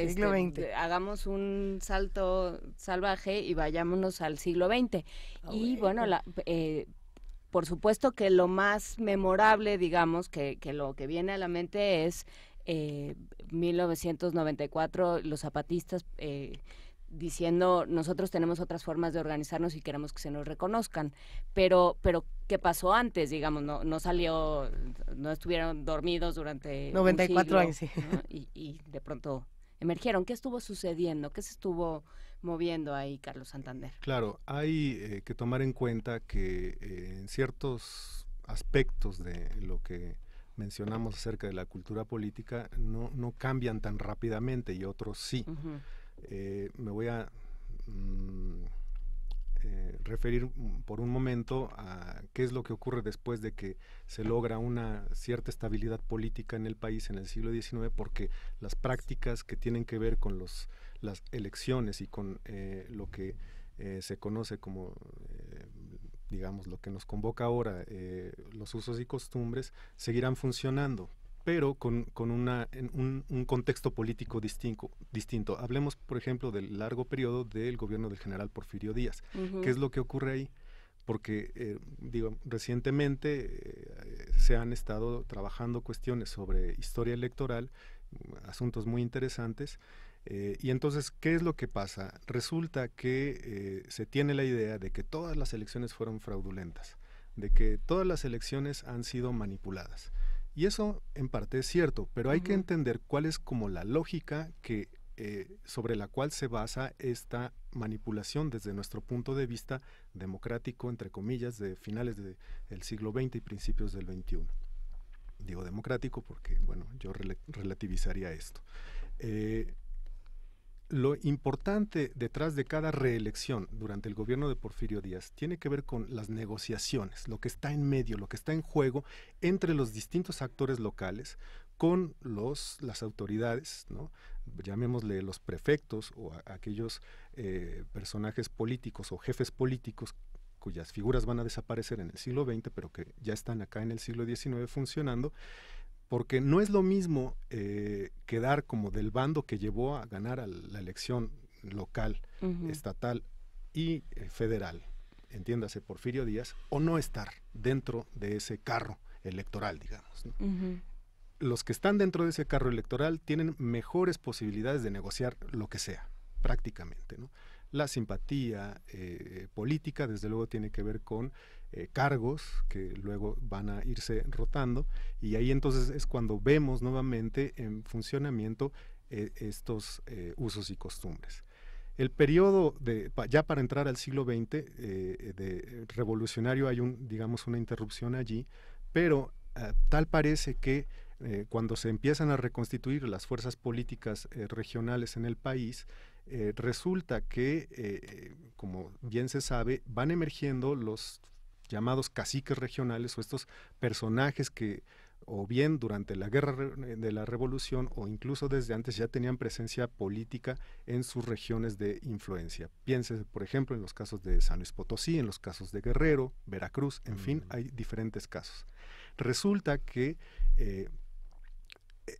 Siglo XX. Hagamos un salto salvaje y vayámonos al siglo XX. Y bueno, por supuesto que lo más memorable, digamos, que lo que viene a la mente es 1994, los zapatistas diciendo nosotros tenemos otras formas de organizarnos y queremos que se nos reconozcan, pero ¿qué pasó antes? Digamos, no estuvieron dormidos durante 94 un siglo, años, sí. ¿no? y de pronto emergieron. ¿Qué estuvo sucediendo? ¿Qué se estuvo moviendo ahí, Carlos Santander? Claro, hay que tomar en cuenta que en ciertos aspectos de lo que mencionamos acerca de la cultura política no cambian tan rápidamente y otros sí. Uh-huh. Me voy a referir por un momento a qué es lo que ocurre después de que se logra una cierta estabilidad política en el país en el siglo XIX, porque las prácticas que tienen que ver con las elecciones y con lo que se conoce como digamos lo que nos convoca ahora, los usos y costumbres seguirán funcionando, pero con un contexto político distinto. Hablemos, por ejemplo, del largo periodo del gobierno del general Porfirio Díaz. Uh-huh. ¿Qué es lo que ocurre ahí? Porque, recientemente se han estado trabajando cuestiones sobre historia electoral, asuntos muy interesantes, y entonces, ¿qué es lo que pasa? Resulta que se tiene la idea de que todas las elecciones fueron fraudulentas, de que todas las elecciones han sido manipuladas. Y eso en parte es cierto, pero hay que entender cuál es como la lógica sobre la cual se basa esta manipulación desde nuestro punto de vista democrático, entre comillas, de finales del siglo XX y principios del XXI. digo democrático porque, bueno, yo relativizaría esto. Lo importante detrás de cada reelección durante el gobierno de Porfirio Díaz tiene que ver con las negociaciones, lo que está en medio, lo que está en juego entre los distintos actores locales con las autoridades, ¿no? Llamémosle los prefectos o aquellos personajes políticos o jefes políticos cuyas figuras van a desaparecer en el siglo XX, pero que ya están acá en el siglo XIX funcionando, porque no es lo mismo quedar como del bando que llevó a ganar a la elección local, estatal y federal, entiéndase Porfirio Díaz, o no estar dentro de ese carro electoral, digamos, ¿no? Los que están dentro de ese carro electoral tienen mejores posibilidades de negociar lo que sea, prácticamente, ¿no? La simpatía política, desde luego, tiene que ver con cargos que luego van a irse rotando, y ahí entonces es cuando vemos nuevamente en funcionamiento estos usos y costumbres. El periodo ya para entrar al siglo XX de revolucionario hay digamos una interrupción allí, pero tal parece que cuando se empiezan a reconstituir las fuerzas políticas regionales en el país, resulta que, como bien se sabe, van emergiendo los llamados caciques regionales, o estos personajes que o bien durante la guerra de la revolución o incluso desde antes ya tenían presencia política en sus regiones de influencia. Piense, por ejemplo, en los casos de San Luis Potosí, en los casos de Guerrero, Veracruz, en fin, hay diferentes casos. Resulta que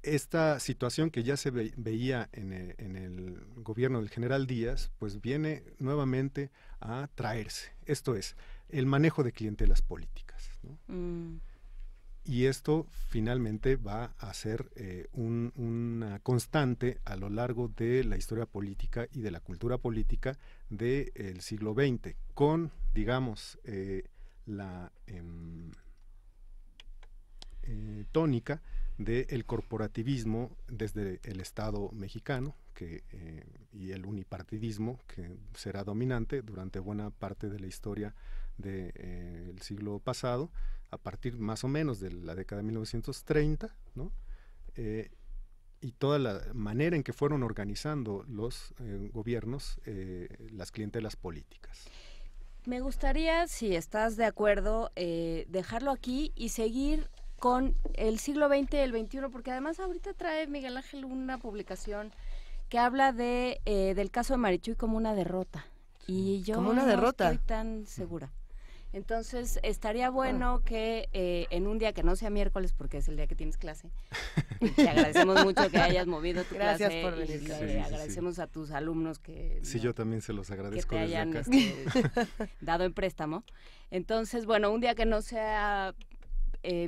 esta situación que ya se veía en el gobierno del general Díaz, pues viene nuevamente a traerse. Esto es, el manejo de clientelas políticas, ¿no? Y esto finalmente va a ser una constante a lo largo de la historia política y de la cultura política del siglo XX, con, digamos, la tónica del corporativismo desde el Estado mexicano y el unipartidismo, que será dominante durante buena parte de la historia del siglo pasado, a partir más o menos de la década de 1930, ¿no? Y toda la manera en que fueron organizando los gobiernos las clientelas políticas. Me gustaría, si estás de acuerdo, dejarlo aquí y seguir con el siglo XX y el XXI, porque además ahorita trae Miguel Ángel una publicación que habla del caso de Marichuy como una derrota. Y yo como una derrota. Estoy tan segura. Entonces, estaría bueno que en un día que no sea miércoles, porque es el día que tienes clase, te agradecemos mucho que hayas movido tu Gracias clase. Por venir. Y agradecemos a tus alumnos que... Sí, yo también se los agradezco que te desde hayan acá. Dado en préstamo. Entonces, bueno, un día que no sea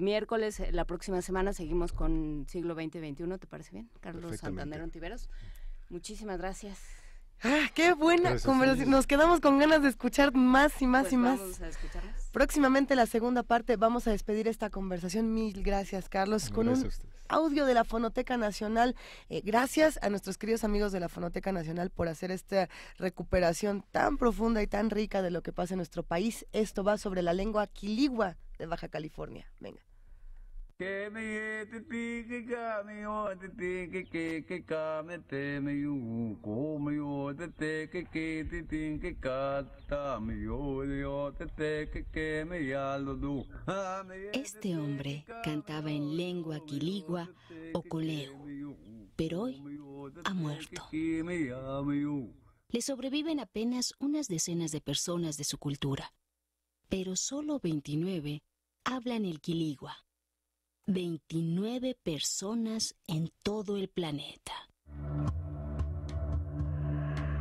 miércoles, la próxima semana seguimos con siglo XX y XXI, ¿te parece bien? Carlos Santander Ontiveros. Muchísimas gracias. ¡Ah, qué buena conversación! Nos quedamos con ganas de escuchar más y más pues y más. Vamos a escucharlas. Próximamente la segunda parte vamos a despedir esta conversación. Mil gracias, Carlos, con un audio de la Fonoteca Nacional. Gracias a nuestros queridos amigos de la Fonoteca Nacional por hacer esta recuperación tan profunda y tan rica de lo que pasa en nuestro país. Esto va sobre la lengua quiligua de Baja California. Venga. Este hombre cantaba en lengua quiligua o coleu, pero hoy ha muerto. Le sobreviven apenas unas decenas de personas de su cultura, pero solo 29 hablan el quiligua. 29 personas en todo el planeta.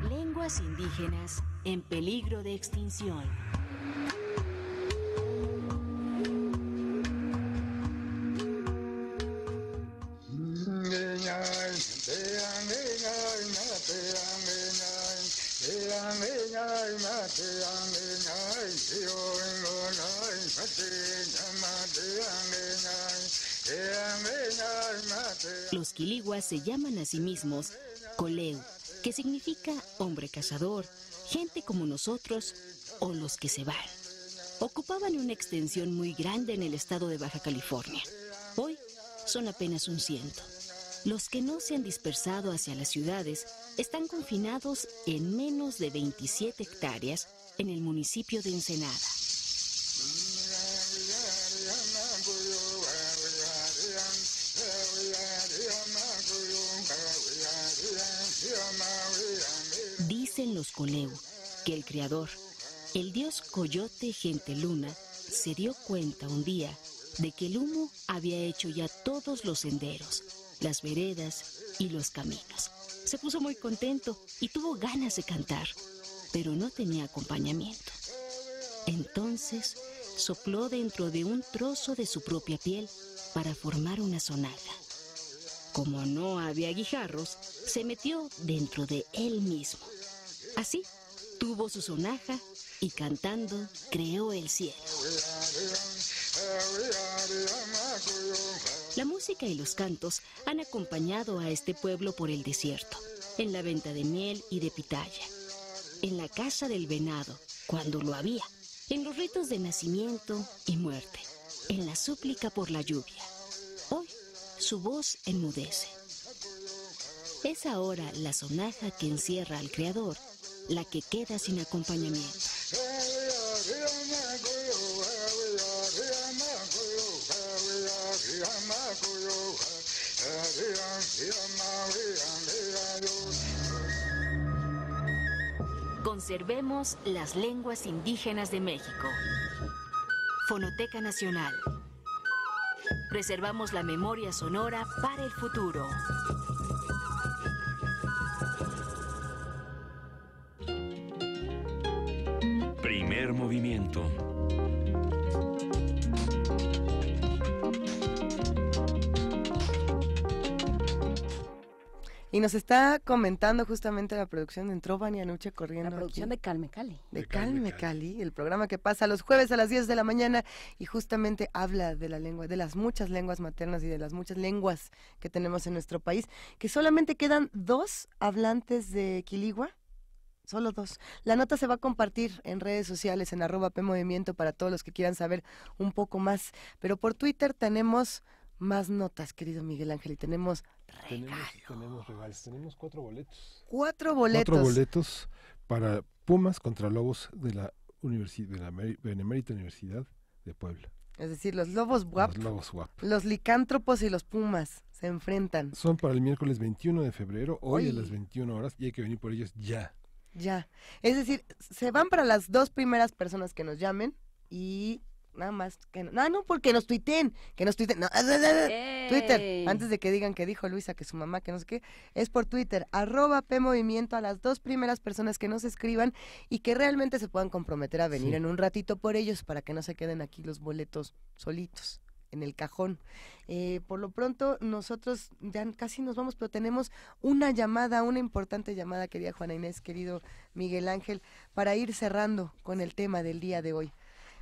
Lenguas indígenas en peligro de extinción. Los quiliguas se llaman a sí mismos coleu, que significa hombre cazador, gente como nosotros o los que se van. Ocupaban una extensión muy grande en el estado de Baja California. Hoy son apenas un 100. Los que no se han dispersado hacia las ciudades están confinados en menos de 27 hectáreas en el municipio de Ensenada. Dicen los Coleu que el creador, el dios Coyote Genteluna, se dio cuenta un día de que el humo había hecho ya todos los senderos, las veredas y los caminos. Se puso muy contento y tuvo ganas de cantar, pero no tenía acompañamiento. Entonces sopló dentro de un trozo de su propia piel para formar una sonaja. Como no había guijarros, se metió dentro de él mismo. Así tuvo su sonaja y cantando creó el cielo. La música y los cantos han acompañado a este pueblo por el desierto, en la venta de miel y de pitaya, en la caza del venado, cuando lo había, en los ritos de nacimiento y muerte, en la súplica por la lluvia. Hoy, su voz enmudece. Es ahora la sonaja que encierra al Creador, la que queda sin acompañamiento. Conservemos las lenguas indígenas de México. Fonoteca Nacional. Preservamos la memoria sonora para el futuro. Primer movimiento. Y nos está comentando justamente la producción, entró Vania Nuche corriendo. La producción aquí. de Calme Cali. De Calme Cali, el programa que pasa los jueves a las 10 de la mañana y justamente habla de la lengua, de las muchas lenguas maternas y de las muchas lenguas que tenemos en nuestro país, que solamente quedan 2 hablantes de quiligua. Solo 2. La nota se va a compartir en redes sociales, en @PMovimiento, para todos los que quieran saber un poco más. Pero por Twitter tenemos más notas, querido Miguel Ángel, y tenemos regalos. Tenemos 4 boletos. 4 boletos. 4 boletos para Pumas contra Lobos de la Benemérita Universidad de Puebla. Es decir, los lobos WAP, los licántropos y los pumas se enfrentan. Son para el miércoles 21 de febrero, hoy a las 21 horas, y hay que venir por ellos ya. Ya, es decir, se van para las 2 primeras personas que nos llamen y nada más que no, porque nos tuiteen, no, Twitter, antes de que digan que dijo Luisa que su mamá, que no sé qué, es por Twitter, @PMovimiento, a las 2 primeras personas que nos escriban y que realmente se puedan comprometer a venir en un ratito por ellos para que no se queden aquí los boletos solitos en el cajón. Por lo pronto nosotros ya casi nos vamos, pero tenemos una importante llamada, querida Juana Inés, querido Miguel Ángel, para ir cerrando con el tema del día de hoy.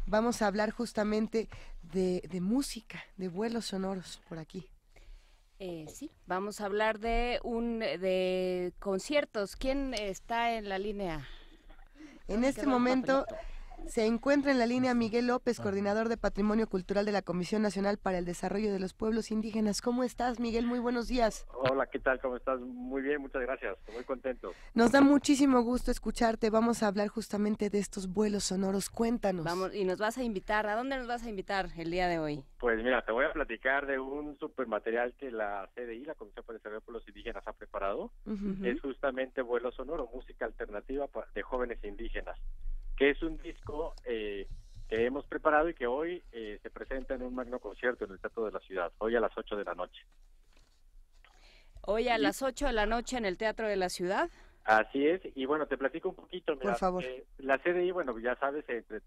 Vamos a hablar justamente de música, de vuelos sonoros por aquí. Sí, vamos a hablar de conciertos. ¿Quién está en la línea? En este momento se encuentra en la línea Miguel López, coordinador de Patrimonio Cultural de la Comisión Nacional para el Desarrollo de los Pueblos Indígenas. ¿Cómo estás, Miguel? Muy buenos días. Hola, ¿qué tal? ¿Cómo estás? Muy bien, muchas gracias. Muy contento. Nos da muchísimo gusto escucharte. Vamos a hablar justamente de estos vuelos sonoros. Cuéntanos. Vamos, y nos vas a invitar. ¿A dónde nos vas a invitar el día de hoy? Pues mira, te voy a platicar de un super material que la CDI, la Comisión para el Desarrollo de Pueblos Indígenas, ha preparado. Es justamente Vuelo Sonoro, música alternativa de jóvenes indígenas, que es un disco que hemos preparado y que hoy se presenta en un magno concierto en el Teatro de la Ciudad, hoy a las 8 de la noche. Hoy a las 8 de la noche en el Teatro de la Ciudad. Así es, y bueno, te platico un poquito. Mira, por favor. La CDI, bueno, ya sabes, entre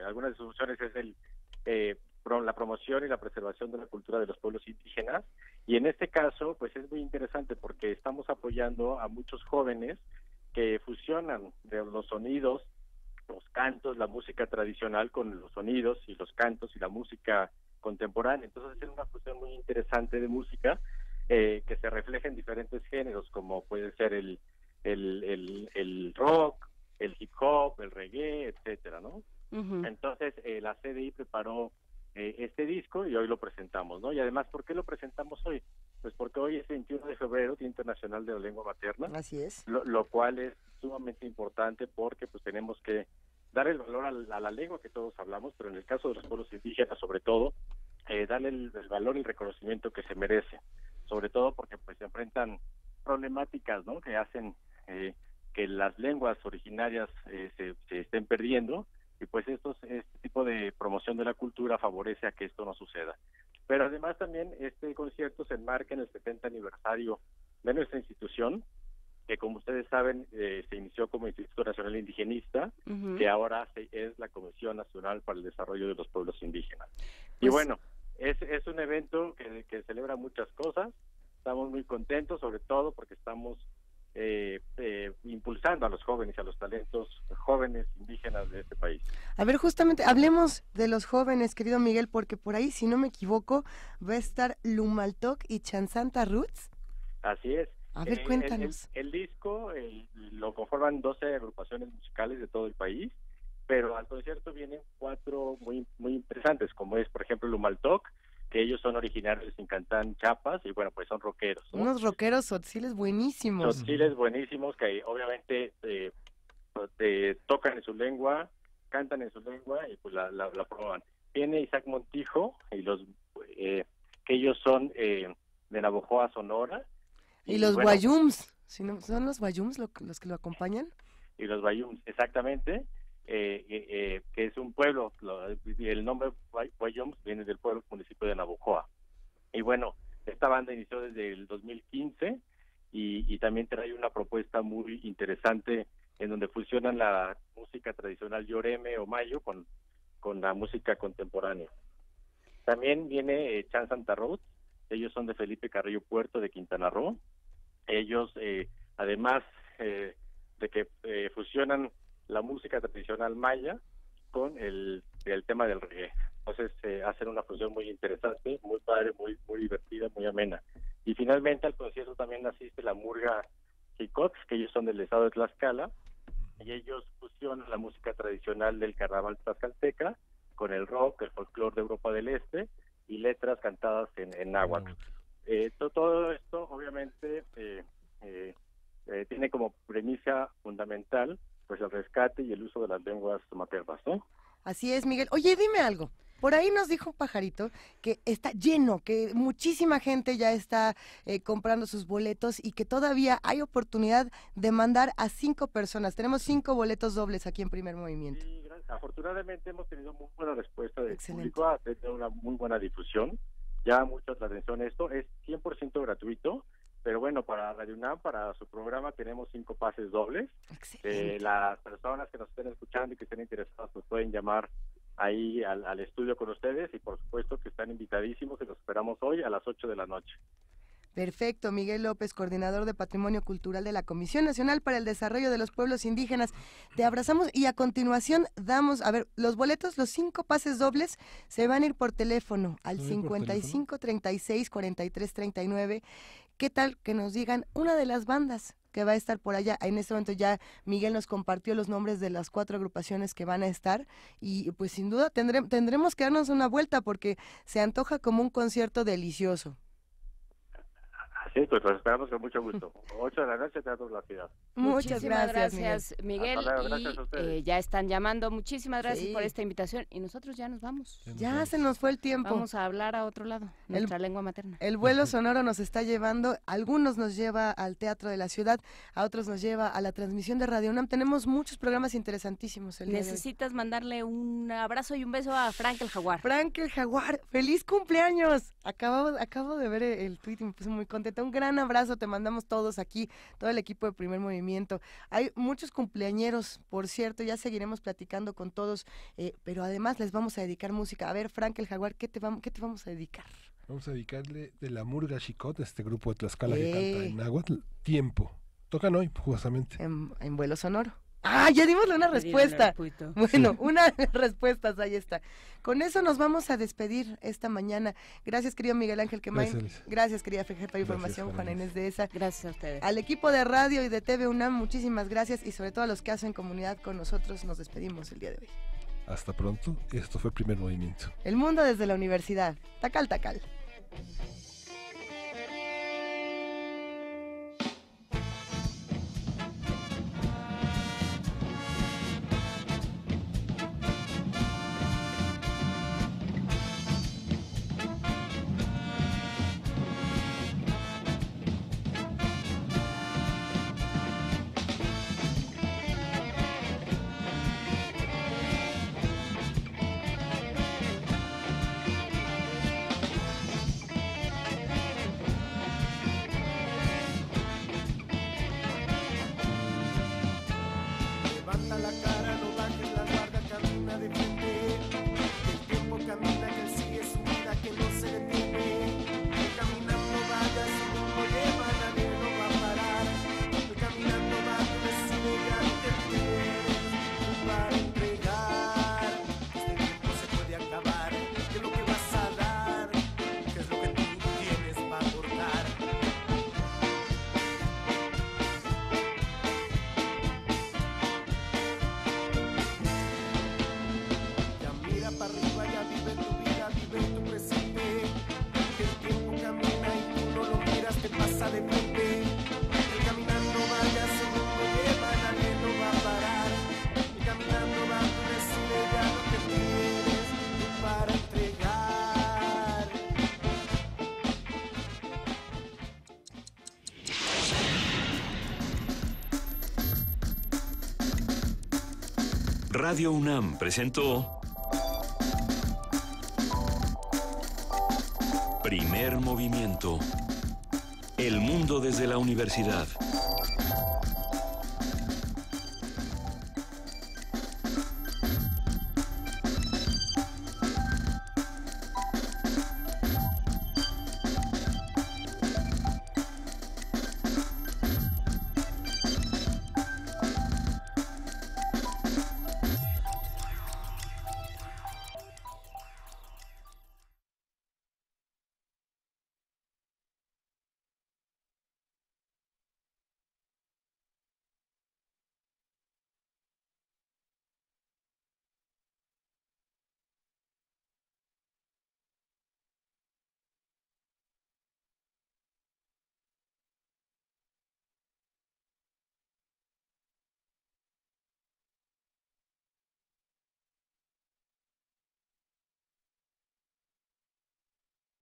algunas de sus funciones es la promoción y la preservación de la cultura de los pueblos indígenas, y en este caso, pues es muy interesante porque estamos apoyando a muchos jóvenes que fusionan de los sonidos, los cantos, la música tradicional con los sonidos y los cantos y la música contemporánea. Entonces es una fusión muy interesante de música que se refleja en diferentes géneros, como puede ser el rock, el hip hop, el reggae, etcétera, ¿no? Entonces la CDI preparó este disco y hoy lo presentamos, ¿no? Y además, ¿por qué lo presentamos hoy? Pues porque hoy es 21 de febrero, Día Internacional de la Lengua Materna. Así es. Lo cual es sumamente importante porque pues tenemos que dar el valor a la lengua que todos hablamos, pero en el caso de los pueblos indígenas sobre todo, darle el valor y el reconocimiento que se merece, sobre todo porque pues se enfrentan problemáticas, ¿no? Que hacen que las lenguas originarias se estén perdiendo, y pues este tipo de promoción de la cultura favorece a que esto no suceda. Pero además también este concierto se enmarca en el 70 aniversario de nuestra institución, que como ustedes saben se inició como Instituto Nacional Indigenista, que ahora es la Comisión Nacional para el Desarrollo de los Pueblos Indígenas. Y bueno, es un evento que celebra muchas cosas. Estamos muy contentos, sobre todo porque estamos impulsando a los jóvenes y a los talentos jóvenes indígenas de este país. A ver, justamente, hablemos de los jóvenes, querido Miguel, porque por ahí, si no me equivoco, va a estar Lumaltoc y Chansanta Roots. Así es. A ver, cuéntanos. El disco lo conforman 12 agrupaciones musicales de todo el país, pero al concierto vienen 4 muy interesantes, como es, por ejemplo, Lumaltoc, que ellos son originarios de Zincantán, Chiapas, y bueno, pues son rockeros, ¿no? Unos rockeros tzotziles buenísimos. Tzotziles buenísimos, que obviamente tocan en su lengua, cantan en su lengua, y pues la proban. Viene Isaac Montijo, y que ellos son de Navojoa, Sonora. Y los Guayums, ¿son los Guayums los que lo acompañan? Y los Guayums, exactamente. Que es un pueblo, el nombre Guayums viene del pueblo municipio de Navojoa. Y bueno, esta banda inició desde el 2015 y también trae una propuesta muy interesante en donde fusionan la música tradicional Yoreme o Mayo con la música contemporánea. También viene Chansanta Roots, ellos son de Felipe Carrillo Puerto de Quintana Roo. Ellos, además de que fusionan la música tradicional maya con el tema del reggae. Entonces hacen una fusión muy interesante, muy padre, muy divertida, muy amena. Y finalmente al concierto también asiste la Murga Jicots, que ellos son del estado de Tlaxcala, y ellos fusionan la música tradicional del carnaval tlaxcalteca con el rock, el folclore de Europa del Este y letras cantadas en náhuatl. Todo esto obviamente tiene como premisa fundamental pues el rescate y el uso de las lenguas maternas, ¿no? Así es, Miguel. Oye, dime algo. Por ahí nos dijo un pajarito que está lleno, que muchísima gente ya está comprando sus boletos y que todavía hay oportunidad de mandar a 5 personas. Tenemos 5 boletos dobles aquí en Primer Movimiento. Sí, gracias. Afortunadamente hemos tenido muy buena respuesta del público, ha tenido una muy buena difusión. Llama mucho la atención esto. Es 100% gratuito. Pero bueno, para Radio UNAM, para su programa, tenemos 5 pases dobles. Las personas que nos estén escuchando y que estén interesadas nos pueden llamar ahí al estudio con ustedes y por supuesto que están invitadísimos y los esperamos hoy a las 8 de la noche. Perfecto, Miguel López, coordinador de Patrimonio Cultural de la Comisión Nacional para el Desarrollo de los Pueblos Indígenas. Te abrazamos y a continuación damos, a ver, los boletos, los 5 pases dobles se van a ir por teléfono al 55 36 43 39. ¿Qué tal que nos digan una de las bandas que va a estar por allá? En este momento ya Miguel nos compartió los nombres de las 4 agrupaciones que van a estar y pues sin duda tendremos que darnos una vuelta porque se antoja como un concierto delicioso. Sí, pues los esperamos con mucho gusto. 8 de la noche, Teatro de la Ciudad. Muchas gracias, Miguel. Gracias a ustedes. Ya están llamando. Muchísimas gracias por esta invitación. Y nosotros ya nos vamos. Ya se nos fue el tiempo. Vamos a hablar a otro lado, nuestra lengua materna. El vuelo sonoro nos está llevando, algunos nos lleva al Teatro de la Ciudad, a otros nos lleva a la transmisión de Radio UNAM. Tenemos muchos programas interesantísimos. Necesitas mandarle un abrazo y un beso a Frank el Jaguar. Frank el Jaguar, ¡feliz cumpleaños! Acabo de ver el tuit y me puse muy contenta. Un gran abrazo, te mandamos todos aquí, todo el equipo de Primer Movimiento. Hay muchos cumpleañeros, por cierto, ya seguiremos platicando con todos, pero además les vamos a dedicar música. A ver, Frank el Jaguar, ¿qué te vamos a dedicar? Vamos a dedicarle de la Murga Xicot, este grupo de Tlaxcala que canta en náhuatl, Tiempo. Tocan hoy, justamente. En vuelo sonoro. ¡Ah, ya dimosle una respuesta! Bueno, una respuesta, ahí está. Con eso nos vamos a despedir esta mañana. Gracias, querido Miguel Ángel Quemain. Gracias, querida jefa de información, Juana Inés de ESA. Gracias a ustedes. Al equipo de radio y de TV UNAM, muchísimas gracias y sobre todo a los que hacen comunidad con nosotros, nos despedimos el día de hoy. Hasta pronto. Esto fue Primer Movimiento. El mundo desde la universidad. Tacal, tacal. Radio UNAM presentó Primer Movimiento. El mundo desde la universidad.